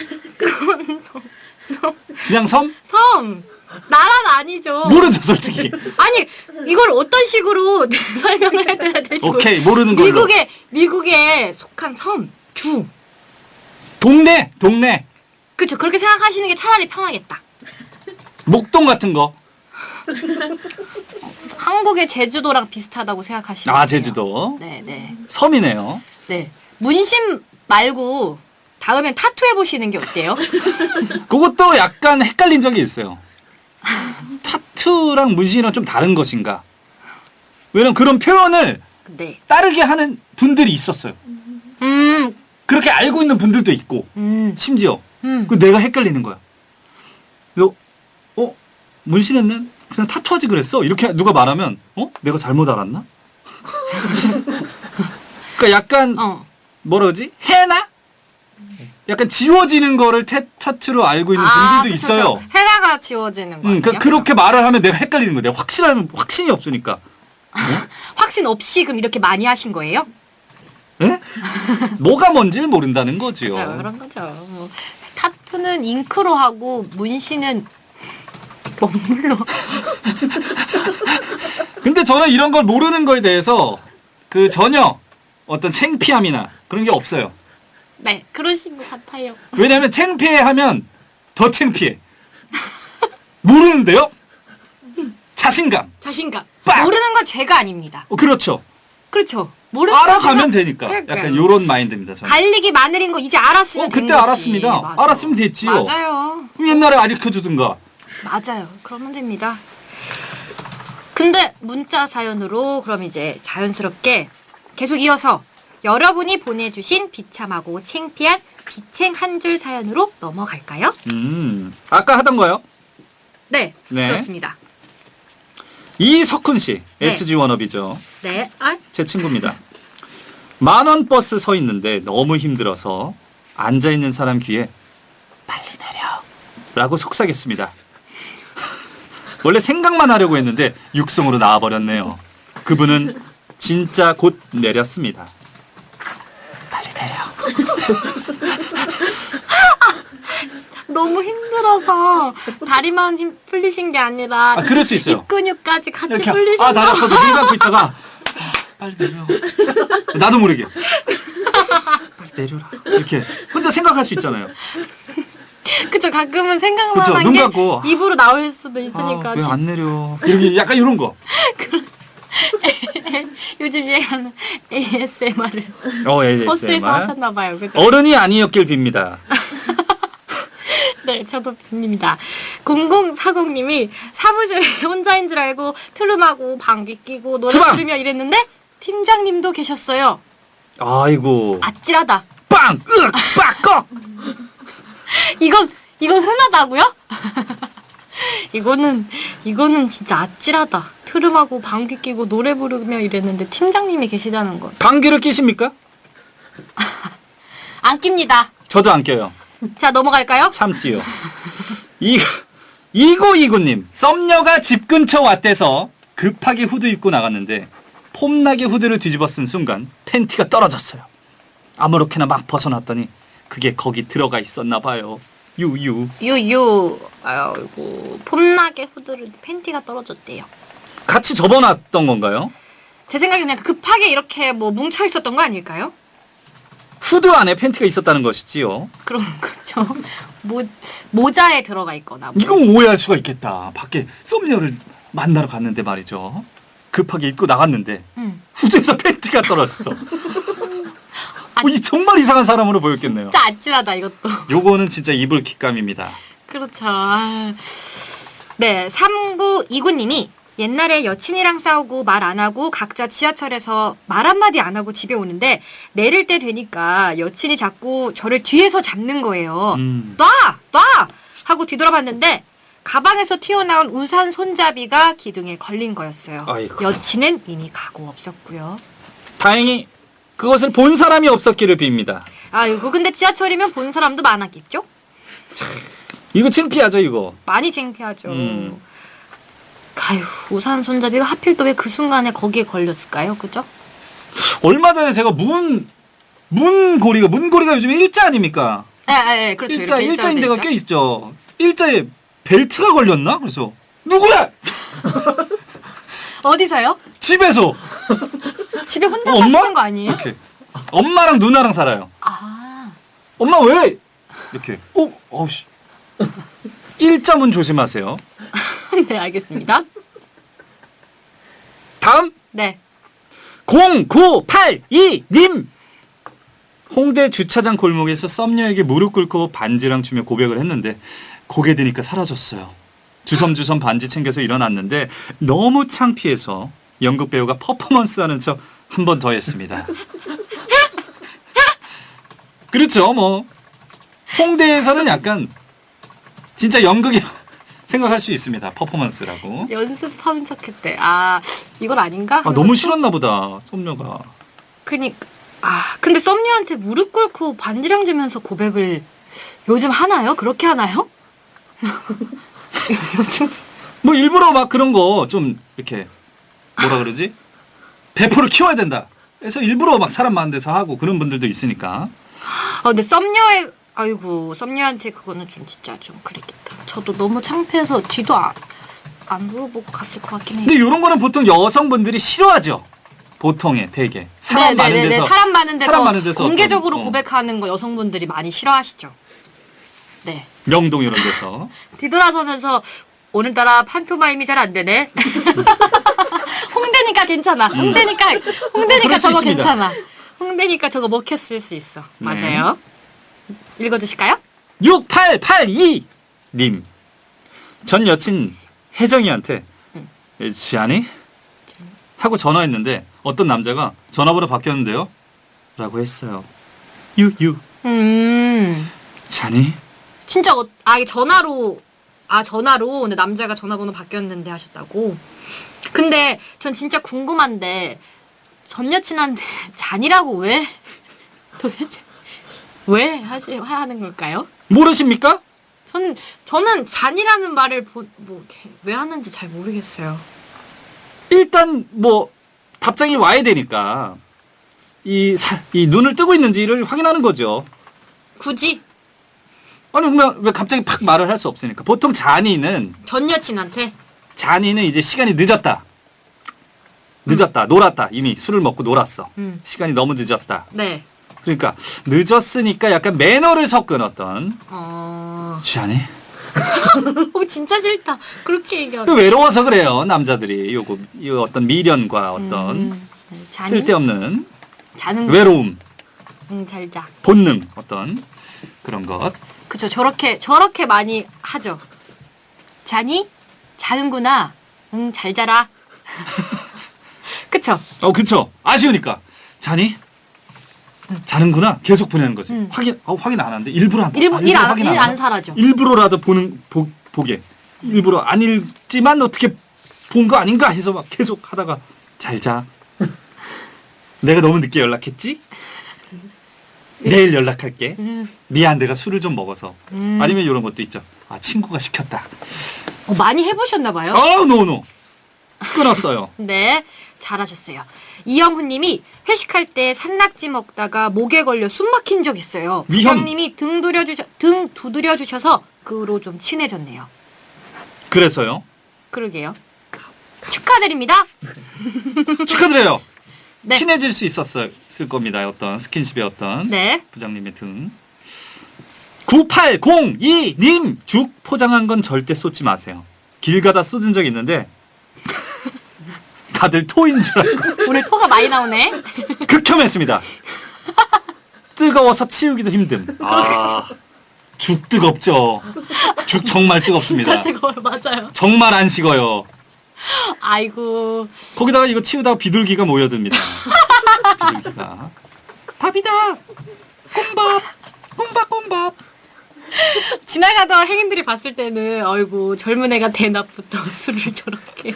그냥 섬? 섬. 나라는 아니죠. 모르죠 솔직히. 아니 이걸 어떤 식으로 설명을 해야 될지. 오케이 모르는 걸로. 미국에 속한 섬. 주. 동네. 그렇죠. 그렇게 생각하시는 게 차라리 편하겠다. 목동 같은 거. 한국의 제주도랑 비슷하다고 생각하시면 돼요. 제주도. 네. 섬이네요. 네. 문신 말고 다음엔 타투 해보시는 게 어때요? 그것도 약간 헷갈린 적이 있어요. 타투랑 문신이랑 좀 다른 것인가? 왜냐면 그런 표현을 네. 따르게 하는 분들이 있었어요. 그렇게 알고 있는 분들도 있고 심지어 그 내가 헷갈리는 거야. 너 문신했네? 그냥 타투하지 그랬어? 이렇게 누가 말하면 내가 잘못 알았나? 그러니까 약간 뭐라 그러지? 해나? 약간 지워지는 거를 타투로 알고 있는 분들도 그쵸, 있어요. 해나가 숫자가 지워지는 거 아니에요? 그렇게 말을 하면 내가 헷갈리는 거야. 내가 확신이 없으니까. 확신 없이 그럼 이렇게 많이 하신 거예요? 예? 뭐가 뭔지를 모른다는 거지요. 그렇죠. 그런 거죠. 뭐, 타투는 잉크로 하고 문신은 먹물로. 근데 저는 이런 걸 모르는 거에 대해서 그 전혀 어떤 창피함이나 그런 게 없어요. 네, 그러신 것 같아요. 왜냐면 창피해 하면 더 창피해. 모르는데요? 자신감. 자신감. 빡! 모르는 건 죄가 아닙니다. 그렇죠. 그렇죠. 모르는 알아가면 자신감. 되니까. 그러니까요. 약간 요런 마인드입니다. 저는. 갈릭이 마늘인 거 이제 알았으면 된 그때 거지. 알았습니다. 맞아. 알았으면 됐지요. 맞아요. 그럼 옛날에 알려주든가. 맞아요. 그러면 됩니다. 근데 문자 사연으로 그럼 이제 자연스럽게 계속 이어서 여러분이 보내주신 비참하고 창피한 비챙 한 줄 사연으로 넘어갈까요? 아까 하던 거요? 네, 네. 그렇습니다. 이석훈 씨, 네. SG 워너비죠. 네, 아, 제 친구입니다. 10,000원 버스 서 있는데 너무 힘들어서 앉아있는 사람 귀에 빨리 내려 라고 속삭였습니다. 원래 생각만 하려고 했는데 육성으로 나와버렸네요. 그분은 진짜 곧 내렸습니다. 빨리 내려. 너무 힘들어서 다리만 풀리신 게 아니라 그럴 수 있어요. 입 근육까지 같이 이렇게 풀리신 거. 다리 아파서 눈 감고 있다가 빨리 내려. 나도 모르게 빨리 내려라. 이렇게 혼자 생각할 수 있잖아요. 그쵸, 가끔은 생각만 그쵸, 한 눈 게 감고. 입으로 나올 수도 있으니까. 왜 안 내려? 이렇게 약간 이런 거. 요즘 유행하는 ASMR을 ASMR. 버스에서 하셨나봐요. 그죠? 어른이 아니었길 빕니다. 네, 저도 빕니다. 0040님이 사무실에 혼자인 줄 알고 트름하고 방귀 끼고 노래 트방! 부르며 이랬는데 팀장님도 계셨어요. 아이고. 아찔하다. 빵! 으악! 빡! 꺽! 이건 흔하다고요? 이거는 진짜 아찔하다. 트름하고 방귀 끼고 노래 부르며 이랬는데 팀장님이 계시다는 건. 방귀를 끼십니까? 안 낍니다. 저도 안 껴요. 자, 넘어갈까요? 참지요. 2929님. 썸녀가 집 근처 왔대서 급하게 후드 입고 나갔는데 폼나게 후드를 뒤집어 쓴 순간 팬티가 떨어졌어요. 아무렇게나 막 벗어났더니 그게 거기 들어가 있었나 봐요. 유유. 아이고, 폼나게 후드를 팬티가 떨어졌대요. 같이 접어놨던 건가요? 제 생각에 그냥 급하게 이렇게 뭐 뭉쳐 있었던 거 아닐까요? 후드 안에 팬티가 있었다는 것이지요. 그런 거죠. 모자에 들어가 있거나. 뭐. 이건 오해할 수가 있겠다. 밖에 썸녀를 만나러 갔는데 말이죠. 급하게 입고 나갔는데 후드에서 팬티가 떨어졌어. 정말 이상한 사람으로 보였겠네요. 진짜 아찔하다 이것도. 요거는 진짜 이불 킥감입니다. 그렇죠. 네, 3929님이 옛날에 여친이랑 싸우고 말 안 하고 각자 지하철에서 말 한마디 안 하고 집에 오는데 내릴 때 되니까 여친이 자꾸 저를 뒤에서 잡는 거예요. 놔! 하고 뒤돌아봤는데 가방에서 튀어나온 우산 손잡이가 기둥에 걸린 거였어요. 아이고. 여친은 이미 가고 없었고요. 다행히 그것을 본 사람이 없었기를 빕니다. 아이고, 근데 지하철이면 본 사람도 많았겠죠? 이거 창피하죠, 이거. 많이 창피하죠. 아휴, 우산 손잡이가 하필 또 왜 그 순간에 거기에 걸렸을까요? 그죠? 얼마 전에 제가 문고리가 요즘에 일자 아닙니까? 네, 그렇죠. 일자인데가 꽤 있죠. 일자에 벨트가 걸렸나? 그래서 누구야? 어디서요? 집에서. 집에 혼자 엄마? 사시는 거 아니에요? 이렇게. 엄마랑 누나랑 살아요. 아, 엄마 왜? 이렇게. 어우씨. 일자문 조심하세요. 네, 알겠습니다. 다음 네. 0982님. 홍대 주차장 골목에서 썸녀에게 무릎 꿇고 반지랑 주며 고백을 했는데 고개 드니까 사라졌어요. 주섬주섬 반지 챙겨서 일어났는데 너무 창피해서 연극 배우가 퍼포먼스하는 척 한 번 더 했습니다. 그렇죠. 뭐 홍대에서는 약간 진짜 연극이라고 생각할 수 있습니다. 퍼포먼스라고. 연습하는 척 했대. 아, 이건 아닌가? 너무 싫었나 보다. 썸녀가. 그니까. 근데 썸녀한테 무릎 꿇고 반지랑 주면서 고백을 요즘 하나요? 그렇게 하나요? 요즘 뭐 일부러 막 그런 거 좀 이렇게 뭐라 그러지? 배포를 키워야 된다. 그래서 일부러 막 사람 많은 데서 하고 그런 분들도 있으니까. 근데 썸녀의 아이고 썸녀한테 그거는 좀 진짜 좀 그랬겠다. 저도 너무 창피해서 뒤도 안 물어보고 갔을 것 같긴 해요. 근데 이런 거는 보통 여성분들이 싫어하죠. 보통에 되게 사람 많은 네네네네. 데서 사람 많은 데서 공개적으로 어떤, 고백하는 거 여성분들이 많이 싫어하시죠. 네. 명동 이런 데서. 뒤돌아서면서 오늘따라 판토마임이 잘 안 되네. 홍대니까 괜찮아. 홍대니까 그럴 수 저거 있습니다. 괜찮아. 홍대니까 저거 먹혔을 수 있어. 네. 맞아요. 읽어주실까요? 6882님. 전 여친 혜정이한테 지안이? 하고 전화했는데 어떤 남자가 전화번호 바뀌었는데요? 라고 했어요. 유유. 자니? 진짜 전화로 근데 남자가 전화번호 바뀌었는데 하셨다고. 근데 전 진짜 궁금한데 전 여친한테 잔이라고 왜 도대체 왜 하는 걸까요? 모르십니까? 저는 잔이라는 말을 왜 하는지 잘 모르겠어요. 일단 뭐 답장이 와야 되니까 이 눈을 뜨고 있는지를 확인하는 거죠. 굳이 아니 왜 갑자기 팍 말을 할 수 없으니까. 보통 잔이는 전 여친한테 이제 시간이 늦었다. 놀았다. 이미 술을 먹고 놀았어. 시간이 너무 늦었다. 네. 그러니까 늦었으니까 약간 매너를 섞은 어떤 지안이? 진짜 싫다. 그렇게 얘기하면. 외로워서 그래요. 남자들이 이 어떤 미련과 어떤 잔이? 쓸데없는 자는 외로움, 잘 자. 본능 어떤 그런 것. 그쵸. 저렇게 많이 하죠. 자니? 자는구나. 잘 자라. 그쵸. 그쵸. 아쉬우니까 자니? 자는구나. 계속 보내는 거지. 확인 안 하는데 일부러 일 안 사라져. 일부러라도 보게. 일부러 안 읽지만 어떻게 본 거 아닌가 해서 막 계속 하다가 잘 자. 내가 너무 늦게 연락했지? 내일 연락할게. 미안, 내가 술을 좀 먹어서. 아니면 이런 것도 있죠. 친구가 시켰다. 많이 해보셨나 봐요. 노. 끊었어요. 네, 잘하셨어요. 이영훈님이 회식할 때 산낙지 먹다가 목에 걸려 숨 막힌 적 있어요. 위험. 부장님이 등 두드려 주셔서 그 후로 좀 친해졌네요. 그래서요? 그러게요. 축하드립니다. 축하드려요. 네. 친해질 수 있었을 겁니다. 어떤 스킨십의 어떤 네. 부장님의 등. 9802님 죽 포장한 건 절대 쏟지 마세요. 길 가다 쏟은 적 있는데 다들 토인 줄 알고 오늘 토가 많이 나오네. 극혐했습니다. 뜨거워서 치우기도 힘듦. 죽 뜨겁죠. 죽 정말 뜨겁습니다. 진짜 뜨거워요. 맞아요. 정말 안 식어요. 아이고. 거기다가 이거 치우다가 비둘기가 모여듭니다. 비둘기가. 밥이다. 꼼밥. 지나가던 행인들이 봤을 때는 아이고 젊은 애가 대낮부터 술을 저렇게.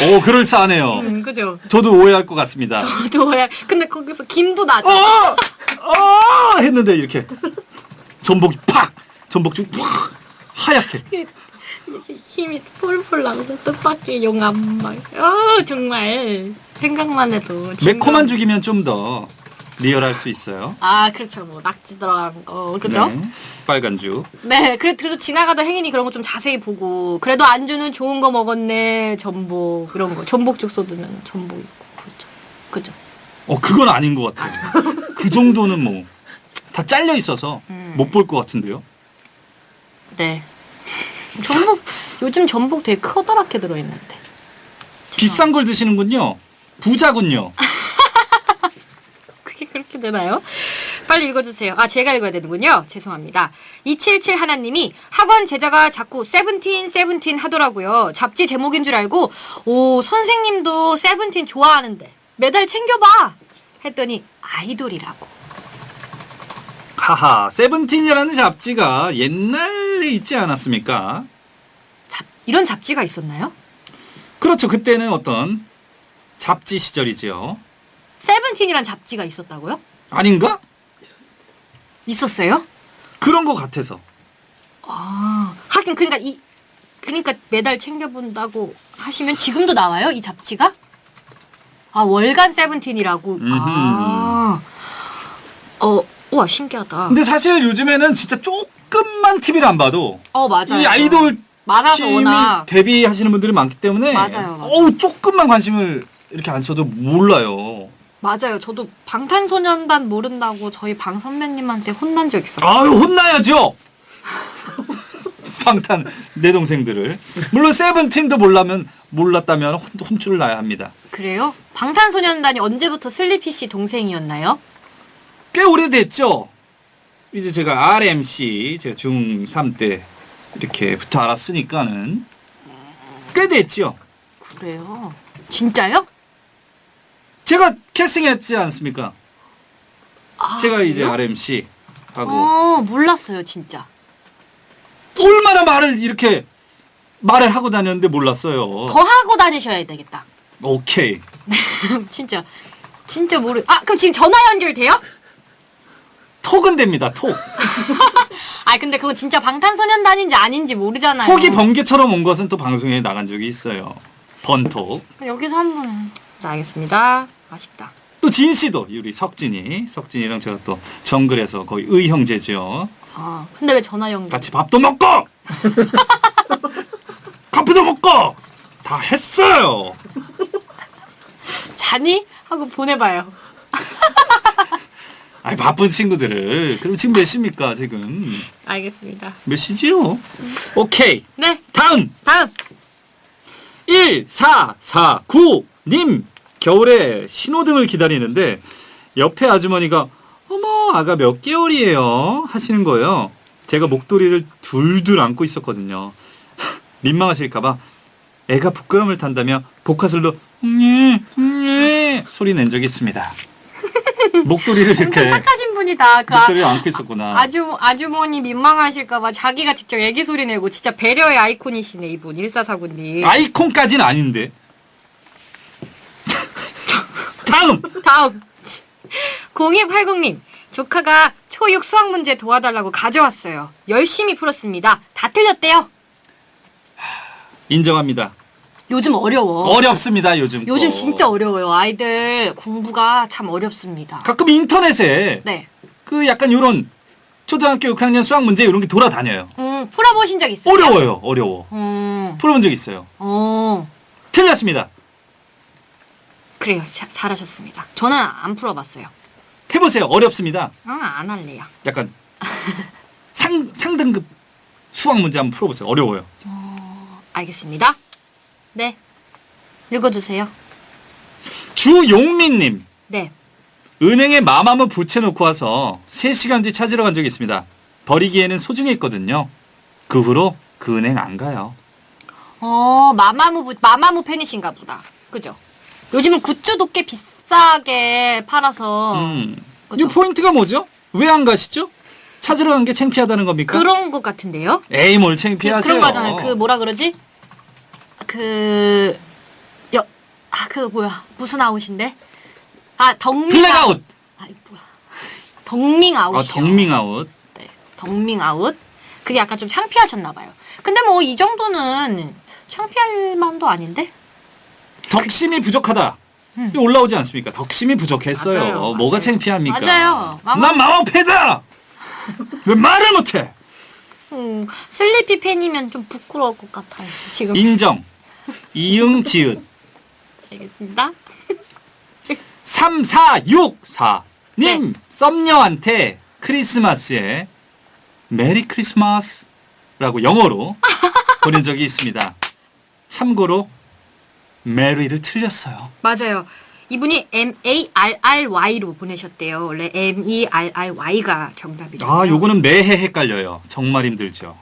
오, 그럴싸하네요. 그죠. 저도 오해할 것 같습니다. 저도 근데 거기서 김도 나죠. 했는데 이렇게 전복이 팍! 전복죽 확! 하얗게. 힘이 폴폴 나면서 뜻밖의 용암 막. 정말 생각만 해도. 매콤한 죽이면 좀 더 리얼할 수 있어요. 그렇죠. 뭐 낙지 들어간 거, 그죠? 네. 빨간 죽. 네, 그래도 지나가던 행인이 그런 거 좀 자세히 보고, 그래도 안주는 좋은 거 먹었네, 전복 이런 거, 전복죽 쏟으면 전복 있고, 그렇죠. 그죠? 그건 아닌 것 같아요. 그 정도는 뭐 다 잘려 있어서 못 볼 것 같은데요. 네. 요즘 전복 되게 커다랗게 들어있는데. 비싼 걸 드시는군요. 부자군요. 그게 그렇게 되나요? 빨리 읽어주세요. 제가 읽어야 되는군요. 죄송합니다. 277 하나님이 학원 제자가 자꾸 세븐틴 하더라고요. 잡지 제목인 줄 알고 선생님도 세븐틴 좋아하는데 매달 챙겨봐 했더니 아이돌이라고. 하하, 세븐틴이라는 잡지가 옛날에 있지 않았습니까? 이런 잡지가 있었나요? 그렇죠. 그때는 어떤 잡지 시절이지요. 세븐틴이란 잡지가 있었다고요? 아닌가? 있었어요? 그런 것 같아서. 하긴 그러니까 그러니까 매달 챙겨본다고 하시면 지금도 나와요? 이 잡지가? 아, 월간 세븐틴이라고. 우와, 신기하다. 근데 사실 요즘에는 진짜 조금만 TV를 안 봐도 맞아요. 이 아이돌 많아서 팀이 워낙. 데뷔하시는 분들이 많기 때문에 맞아요. 조금만 관심을 이렇게 안 써도 몰라요. 맞아요. 저도 방탄소년단 모른다고 저희 방 선배님한테 혼난 적 있어요. 아유, 혼나야죠. 방탄 내 동생들을. 물론 세븐틴도 몰랐다면 혼쭐을 나야 합니다. 그래요? 방탄소년단이 언제부터 슬리피 씨 동생이었나요? 꽤 오래됐죠. 이제 제가 RMC 제가 중3 때 이렇게부터 알았으니까는 꽤 됐죠. 그래요? 진짜요? 제가 캐스팅했지 않습니까? 제가 이제 그래요? RMC 하고 몰랐어요, 진짜. 얼마나 말을 하고 다녔는데 몰랐어요. 더 하고 다니셔야 되겠다. 오케이. 진짜 그럼 지금 전화 연결돼요? 톡은 됩니다. 톡. 근데 그거 진짜 방탄소년단인지 아닌지 모르잖아요. 톡이 번개처럼 온 것은 또 방송에 나간 적이 있어요. 번톡. 여기서 한번. 알겠습니다. 아쉽다. 또 진씨도 우리 석진이랑 제가 또 정글에서 거의 의형제죠. 근데 왜 전화 연결? 같이 밥도 먹고 커피도 먹고 다 했어요. 자니? 하고 보내봐요. 아니, 바쁜 친구들을. 그럼 지금 몇 시입니까, 지금? 알겠습니다. 몇 시지요? 오케이. 네. 다음. 1449님. 겨울에 신호등을 기다리는데 옆에 아주머니가 어머, 아가 몇 개월이에요? 하시는 거예요. 제가 목도리를 둘둘 안고 있었거든요. 민망하실까봐 애가 부끄러움을 탄다며 복화술로 소리 낸 적이 있습니다. 목도리를 엄청 이렇게 착하신 분이다. 목도리를 안고 있었구나. 아주머니 민망하실까봐 자기가 직접 애기 소리 내고 진짜 배려의 아이콘이시네, 이분. 1449님. 아이콘까지는 아닌데. 다음. 0280님. 조카가 초6 수학 문제 도와달라고 가져왔어요. 열심히 풀었습니다. 다 틀렸대요. 인정합니다. 요즘 어려워. 어렵습니다, 요즘. 요즘 거. 진짜 어려워요. 아이들 공부가 참 어렵습니다. 가끔 인터넷에 네. 그 약간 요런 초등학교 6학년 수학 문제 이런 게 돌아다녀요. 풀어보신 적 있어요? 어려워. 음. 풀어본 적 있어요. 틀렸습니다. 그래요. 잘하셨습니다. 저는 안 풀어봤어요. 해보세요. 어렵습니다. 안 할래요. 약간 상등급 수학 문제 한번 풀어보세요. 어려워요. 알겠습니다. 네. 읽어주세요. 주용민님. 네. 은행에 마마무 붙여놓고 와서 3시간 뒤 찾으러 간 적이 있습니다. 버리기에는 소중했거든요. 그 후로 그 은행 안 가요. 마마무 팬이신가 보다. 그죠? 요즘은 굿즈도 꽤 비싸게 팔아서. 이 포인트가 뭐죠? 왜 안 가시죠? 찾으러 간 게 창피하다는 겁니까? 그런 것 같은데요? 에이, 뭘 창피하세요. 그런 거잖아요. 뭐라 그러지? 무슨 아웃인데? 덕밍아웃. 블랙아웃. 뭐야. 덕밍아웃이요. 덕밍아웃. 네, 덕밍아웃. 그게 약간 좀 창피하셨나 봐요. 근데 뭐 이 정도는 창피할 만도 아닌데? 덕심이 부족하다. 올라오지 않습니까? 덕심이 부족했어요. 맞아요. 뭐가 창피합니까? 맞아요. 난 마마패다. 왜 말을 못해? 슬리피 팬이면 좀 부끄러울 것 같아요. 지금. 인정. 이응 지읒. 알겠습니다. 3464님 네. 썸녀한테 크리스마스에 메리 크리스마스라고 영어로 보낸 적이 있습니다. 참고로 메리를 틀렸어요. 맞아요. 이분이 MARRY로 보내셨대요. 원래 MERRY가 정답이잖아요. 요거는 매해 헷갈려요. 정말 힘들죠.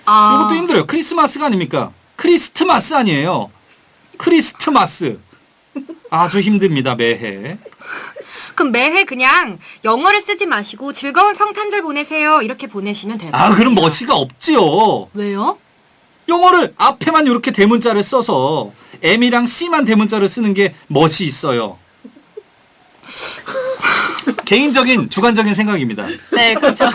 이것도 힘들어요. 크리스마스가 아닙니까? 크리스트마스 아니에요. 크리스트마스. 아주 힘듭니다. 매해. 그럼 매해 그냥 영어를 쓰지 마시고 즐거운 성탄절 보내세요. 이렇게 보내시면 될 것 같아요. 그럼 멋이가 없지요. 왜요? 영어를 앞에만 이렇게 대문자를 써서 M이랑 C만 대문자를 쓰는 게 멋이 있어요. 개인적인 주관적인 생각입니다. 네, 그렇죠.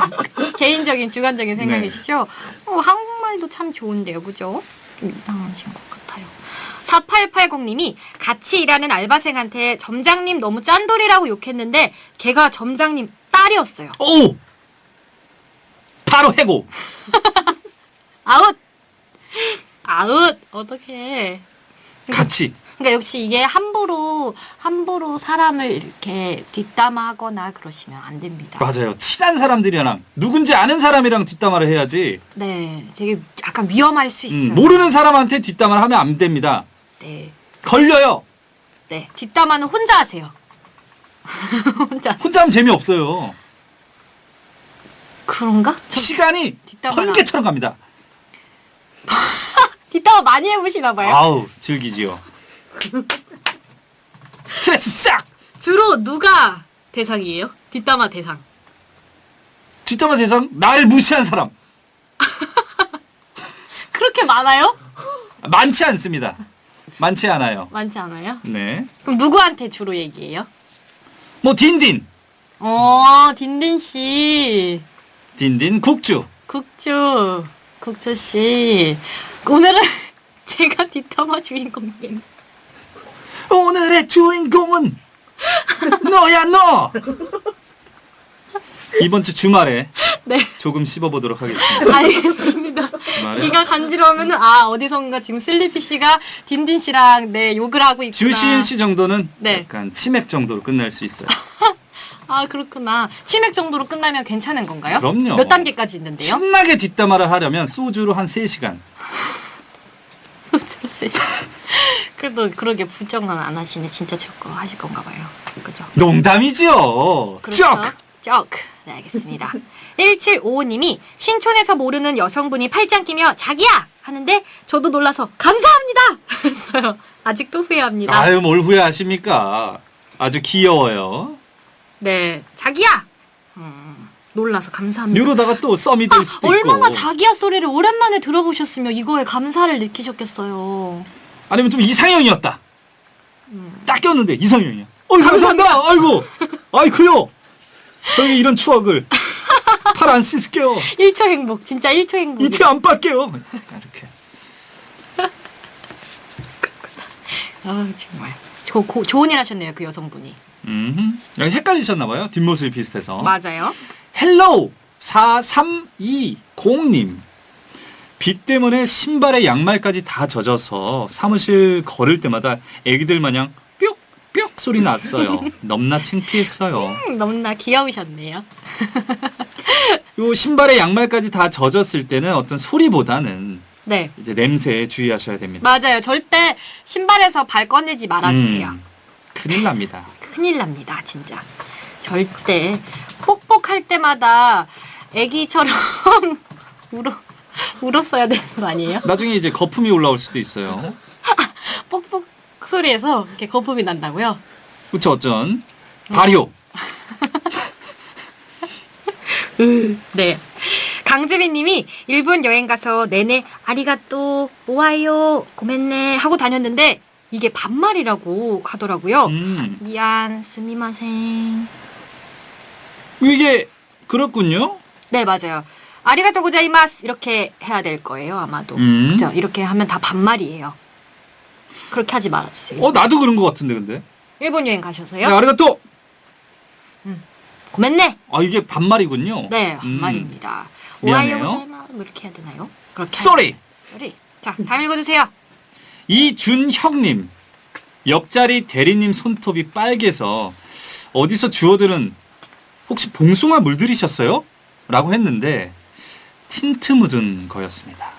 개인적인 주관적인 생각이시죠? 한국말 말도 참 좋은데요, 그죠? 좀 이상하신 것 같아요. 4880님이 같이 일하는 알바생한테 점장님 너무 짠돌이라고 욕했는데 걔가 점장님 딸이었어요. 오! 바로 해고. 아웃! 아웃! 어떡해. 같이. 그러니까 역시 이게 함부로 사람을 이렇게 뒷담화하거나 그러시면 안 됩니다. 맞아요. 친한 사람들이랑 누군지 아는 사람이랑 뒷담화를 해야지. 네, 되게 약간 위험할 수 있어요. 모르는 사람한테 뒷담화를 하면 안 됩니다. 네, 걸려요. 네, 뒷담화는 혼자 하세요. 혼자. 하면 재미없어요. 그런가? 시간이 뒷담화랑- 번개처럼 갑니다. 뒷담화 많이 해보시나 봐요. 아우, 즐기지요. 스트레스 싹! 주로 누가 대상이에요? 뒷담화 대상. 뒷담화 대상? 나를 무시한 사람. 그렇게 많아요? 많지 않습니다. 많지 않아요. 많지 않아요? 네. 그럼 누구한테 주로 얘기해요? 뭐 딘딘. 딘딘 씨. 딘딘 국주. 국주 씨. 오늘은 제가 뒷담화 주인공이겠네. 오늘의 주인공은 너야 너. 이번 주 주말에 네. 조금 씹어보도록 하겠습니다. 알겠습니다. 주말에. 귀가 간지러우면은 어디선가 지금 슬리피 씨가 딘딘 씨랑 욕을 하고 있구나. 주시은 씨 정도는 네. 약간 치맥 정도로 끝날 수 있어요. 그렇구나. 치맥 정도로 끝나면 괜찮은 건가요? 그럼요. 몇 단계까지 있는데요? 신나게 뒷담화를 하려면 소주로 한 3시간. 그래도 그러게 부정은 안 하시네. 진짜 저거 하실 건가 봐요. 그죠? 농담이죠. 그렇죠? 쩍. 네, 알겠습니다. 1755님이 신촌에서 모르는 여성분이 팔짱 끼며 자기야! 하는데 저도 놀라서 감사합니다! 했어요. 아직도 후회합니다. 아유, 뭘 후회하십니까? 아주 귀여워요. 네, 자기야! 놀라서 감사합니다. 이러다가 또 썸이 될 수도 얼마나 있고. 자기야 소리를 오랜만에 들어보셨으면 이거에 감사를 느끼셨겠어요. 아니면 좀 이상형이었다. 딱 꼈는데 이상형이야. 감사합니다. 아이고. 아이쿠요. 저에게 이런 추억을 팔 안 씻을게요. 1초 행복. 진짜 1초 행복. 이티 안 빨게요. 이렇게. 정말. 좋은 일 하셨네요, 그 여성분이. 헷갈리셨나 봐요. 뒷모습이 비슷해서. 맞아요. 헬로우 4320님. 비 때문에 신발에 양말까지 다 젖어서 사무실 걸을 때마다 애기들 마냥 뿅뿅 소리 났어요. 넘나 창피했어요. 너무나 귀여우셨네요. 요 신발에 양말까지 다 젖었을 때는 어떤 소리보다는 네. 이제 냄새에 주의하셔야 됩니다. 맞아요. 절대 신발에서 발 꺼내지 말아주세요. 큰일 납니다. 큰일 납니다, 진짜. 절대. 뽁뽁할 때마다 애기처럼 울었어야 되는 거 아니에요? 나중에 이제 거품이 올라올 수도 있어요. 뽁뽁 소리에서 이렇게 거품이 난다고요? 그쵸, 어쩐. 발효. 네. 강주빈 님이 일본 여행 가서 내내 아리가또, 오하요, 고멘네 하고 다녔는데 이게 반말이라고 하더라고요. 미안, 스미마생. 이게 그렇군요. 네, 맞아요. 아리가또 고자이마스 이렇게 해야 될 거예요, 아마도. 그죠? 이렇게 하면 다 반말이에요. 그렇게 하지 말아주세요. 나도 그런 것 같은데, 근데. 일본 여행 가셔서요? 네, 아리가또! 고멘네. 이게 반말이군요. 네, 반말입니다. 미안해요. 오하요 고자이마스 뭐 이렇게 해야 되나요? 그렇게. 쏘리! 쏘리. 자, 다음 읽어주세요. 이준혁님. 옆자리 대리님 손톱이 빨개서 어디서 주워들은 혹시 봉숭아 물들이셨어요? 라고 했는데 틴트 묻은 거였습니다.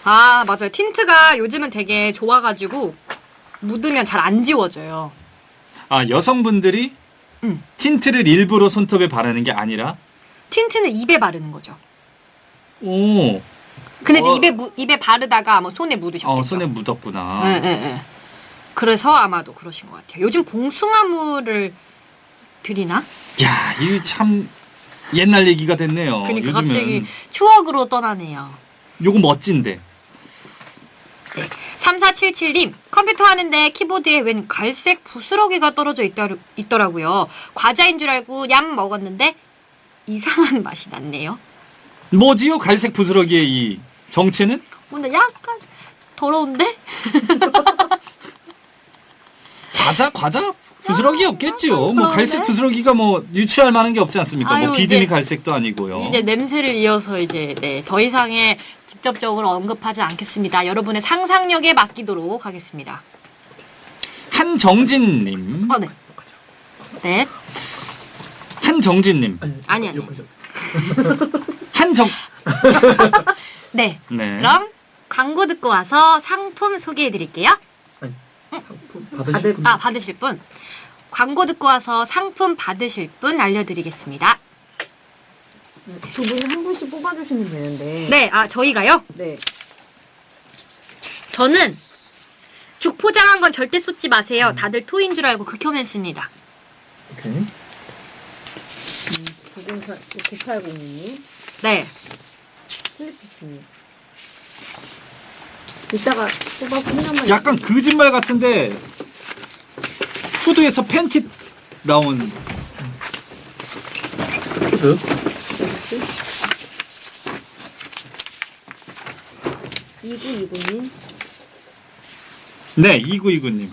맞아요. 틴트가 요즘은 되게 좋아가지고 묻으면 잘 안 지워져요. 여성분들이 틴트를 일부러 손톱에 바르는 게 아니라 틴트는 입에 바르는 거죠. 오, 근데 이제 입에 바르다가 아마 손에 묻으셨겠죠. 손에 묻었구나. 네. 그래서 아마도 그러신 것 같아요. 요즘 봉숭아물을 드리나? 야, 이거 참 옛날 얘기가 됐네요. 그러니까 요즘은 갑자기 추억으로 떠나네요. 요거 멋진데. 네. 3477님, 컴퓨터 하는데 키보드에 웬 갈색 부스러기가 떨어져 있더라고요. 과자인 줄 알고 얌 먹었는데 이상한 맛이 났네요. 뭐지요? 갈색 부스러기의 이 정체는? 근데 약간 더러운데? 과자 부스러기였겠지요. 뭐 그런데? 갈색 부스러기가 뭐 유추할 만한 게 없지 않습니까? 아유, 뭐 비듬이 이제- 갈색도 아니고요. 이제 냄새를 이어서 이제 더 이상의 직접적으로 언급하지 않겠습니다. 여러분의 상상력에 맡기도록 하겠습니다. 한정진님, 네. 네. 한정진님, 아니. 욕하죠. 한정. 네. 네. 그럼 광고 듣고 와서 상품 소개해 드릴게요. 받으실 분. 받으실 분. 광고 듣고 와서 상품 받으실 분 알려드리겠습니다. 두 분이 한 분씩 뽑아주시면 되는데. 네, 저희가요. 네. 저는 죽 포장한 건 절대 쏟지 마세요. 다들 토인 줄 알고 극혐했습니다. 오케이. 고등사 9802님, 네. 슬리피스님. 이따가 뽑아 끝나면 약간 거짓말 같은데 후드에서 팬티 나온. 그 2929님, 네, 2929님.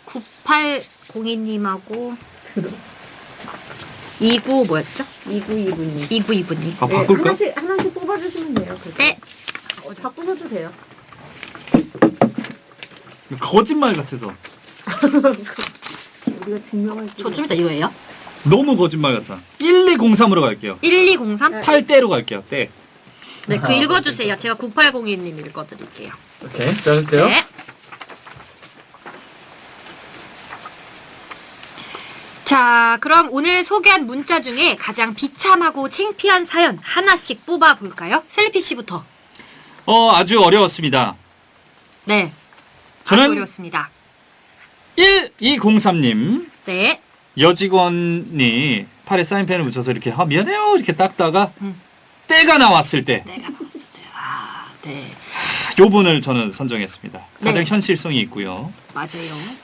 9802님하고 29 뭐였죠? 2929님. 2929님. 아, 바꿀까? 하나씩 뽑아주시면 돼요. 그래서. 네. 바꾸셔도 돼요. 거짓말 같아서. 우리가 증명할 저 좀 이따 이거예요? 너무 거짓말 같아. 1203으로 갈게요. 1203? 8대로 갈게요. 대. 네, 그 읽어주세요. 제가 9802님 읽어드릴게요. 오케이. 자, 할게요. 네. 자, 그럼 오늘 소개한 문자 중에 가장 비참하고 창피한 사연 하나씩 뽑아볼까요? 슬리피 씨부터. 아주 어려웠습니다. 네. 저는 아주 어려웠습니다. 1203님. 네. 여직원이 팔에 사인펜을 묻혀서 이렇게 미안해요 이렇게 닦다가 음. 때가 나왔을 때 내가 봤을 때. 네. 요 분을 저는 선정했습니다. 가장 네. 현실성이 있고요. 맞아요.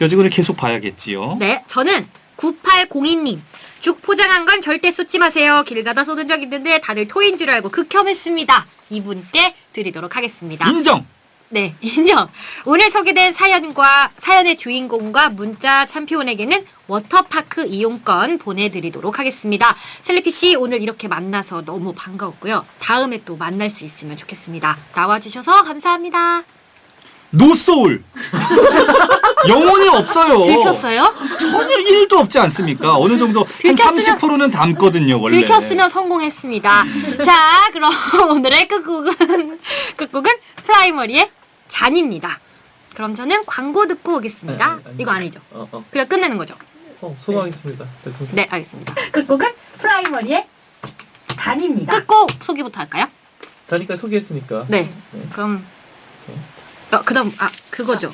여직원을 계속 봐야겠지요. 네, 저는 9802님. 죽 포장한 건 절대 쏟지 마세요. 길 가다 쏟은 적 있는데 다들 토인 줄 알고 극혐했습니다. 이분께 드리도록 하겠습니다. 인정. 네, 인정. 오늘 소개된 사연의 주인공과 문자 참피온에게는 워터파크 이용권 보내드리도록 하겠습니다. 슬리피 씨 오늘 이렇게 만나서 너무 반가웠고요. 다음에 또 만날 수 있으면 좋겠습니다. 나와주셔서 감사합니다. 노소울. 영혼이 없어요. 들켰어요? 전혀 1도 없지 않습니까? 어느 정도 한 들켰으면- 30%는 담거든요, 원래. 들켰으면 성공했습니다. 자, 그럼 오늘의 끝곡은 프라이머리의 잔입니다. 그럼 저는 광고 듣고 오겠습니다. 네, 이거 아니죠? 어. 그냥 끝내는 거죠? 소망하겠습니다. 됐습니다. 네, 알겠습니다. 끝곡은 프라이머리의 잔입니다. 끝곡 소개부터 할까요? 자니까 소개했으니까. 네. 네. 그럼 그다음 그거죠.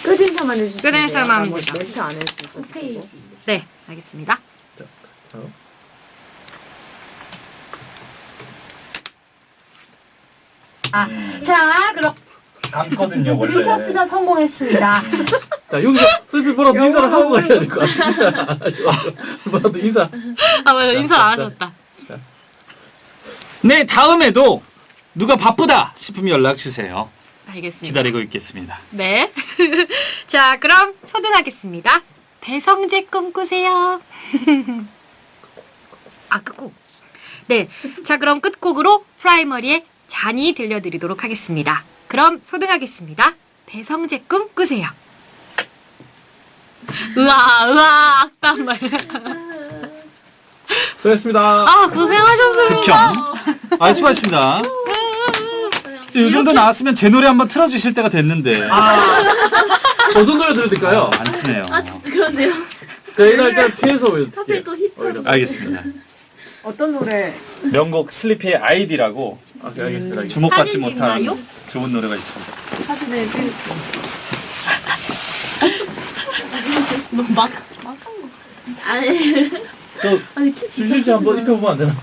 끝인사만 해주시면 돼요. 끝인사만 아마 되죠. 멘트 안 했을 때. 네, 알겠습니다. 자, 다음. 자, 그럼 담거든요, 원래. 들켰으면 성공했습니다. 자, 여기서 슬피 뭐라도 인사를 하고 가셔야 될 것 같아. 인사 안 하셔. 뭐라도 인사. 맞아, 인사 안 하셨다. 네, 다음에도 누가 바쁘다 싶으면 연락 주세요. 알겠습니다. 기다리고 있겠습니다. 네. 자, 그럼 소등하겠습니다. 배성재 꿈꾸세요. 끝곡. 네. 자, 그럼 끝곡으로 프라이머리의 잔이 들려드리도록 하겠습니다. 그럼 소등하겠습니다. 배성재 꿈꾸세요. 으아, 악담말. 수고했습니다. 고생하셨습니다. 극혐. 수고하셨습니다. 이 정도 나왔으면 제 노래 한번 틀어주실 때가 됐는데. 어떤 노래 들을까요? 안 트네요. 그런데요. 자, 일단 피해서 올려드릴게요. 또 히트. 알겠습니다. 어떤 노래? 명곡 슬리피의 아이디라고 네, 알겠습니다. 주목받지 사진 못한 있나요? 좋은 노래가 있습니다. 사진을 찍을게요. 너무 막한 거. 아니 키 주실지 한번 입혀보면 안 되나?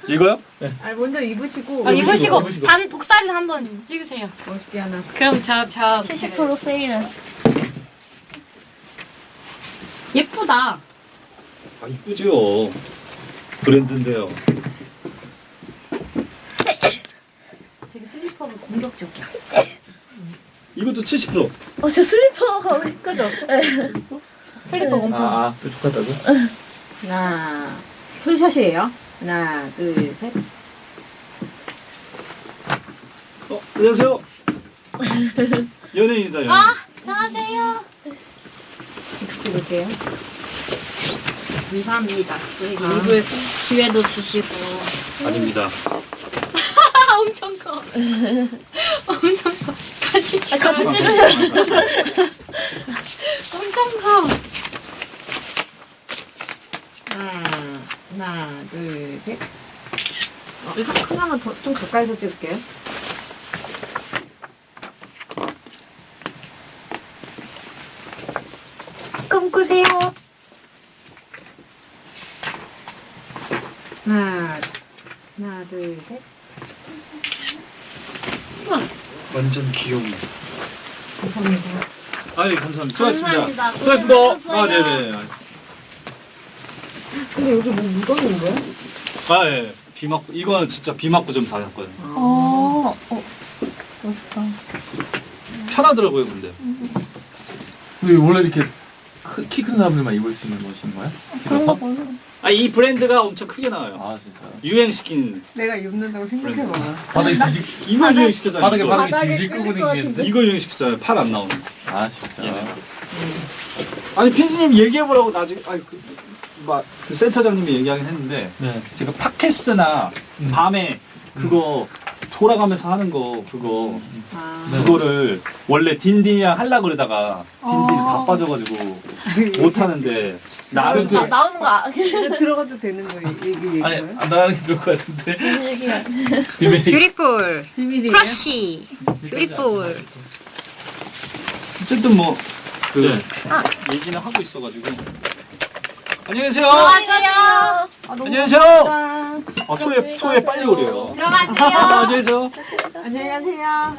이거요? 아니 먼저 입으시고 입으시고 입으시고. 단 독사진 한번 찍으세요. 멋있게 하나. 그럼 저 70% 세일은. 예쁘다. 이쁘죠. 브랜드인데요. 공격적이야. 이것도 70%. 저 슬리퍼가 왜 그죠? 슬리퍼 엄청. 아, 뾰족하다고? 하나, 풀샷이에요. 하나, 둘, 셋. 안녕하세요. 연예인이다, 연예인. 안녕하세요. 찍을게요. 감사합니다. 우리 리뷰 기회도 주시고. 아닙니다. 엄청 커. 엄청 커. 같이 찍어. 엄청 커. 하나, 둘, 셋. 하나만 더, 좀 가까이서 찍을게요. 꿈꾸세요. 하나, 둘, 셋. 완전 귀여운. 감사합니다. 아유, 감사합니다. 수고하셨습니다. 감사합니다. 수고하셨습니다. 아, 네네. 근데 여기 뭐 묻어있는 거야? 아, 예. 비 맞고, 이거는 진짜 비 맞고 좀 다녔거든요. 멋있다. 편하더라고요, 근데. 근데 원래 이렇게 키 큰 사람들만 입을 수 있는 옷인 거야? 길어서? 아, 이 브랜드가 엄청 크게 나와요. 아 진짜. 유행시킨. 내가 입는다고 생각해봐. 바닥에 질질 이거 유행시켰잖아요. 바닥에 이거. 바닥에 질질 끄고 다니겠는데? 이거 유행시켰잖아요. 팔 안 나오는. 아 진짜. 아니, 피디님 얘기해보라고 나중에, 아니, 그 센터장님이 얘기하긴 했는데, 네. 제가 팟캐스트나 밤에 그거 돌아가면서 하는 거, 그거, 그거를 원래 딘딘이랑 하려고 그러다가 딘딘이 바빠져가지고 못하는데, 나를 그, 나오는 거 들어가도 되는 거 얘기 아니 거예요? 안 나가는 게 좋을 것 같은데. 얘기가. 비밀. 뷰티풀. 비밀이에요? 크러쉬. 뷰티풀. 어쨌든 뭐, 그, 네. 얘기는 하고 있어가지고. 안녕하세요! 안녕하세요. 안녕하세요! 아, 소혜 빨리 오래요. 들어가세요. 안녕하세요. 안녕히 가세요.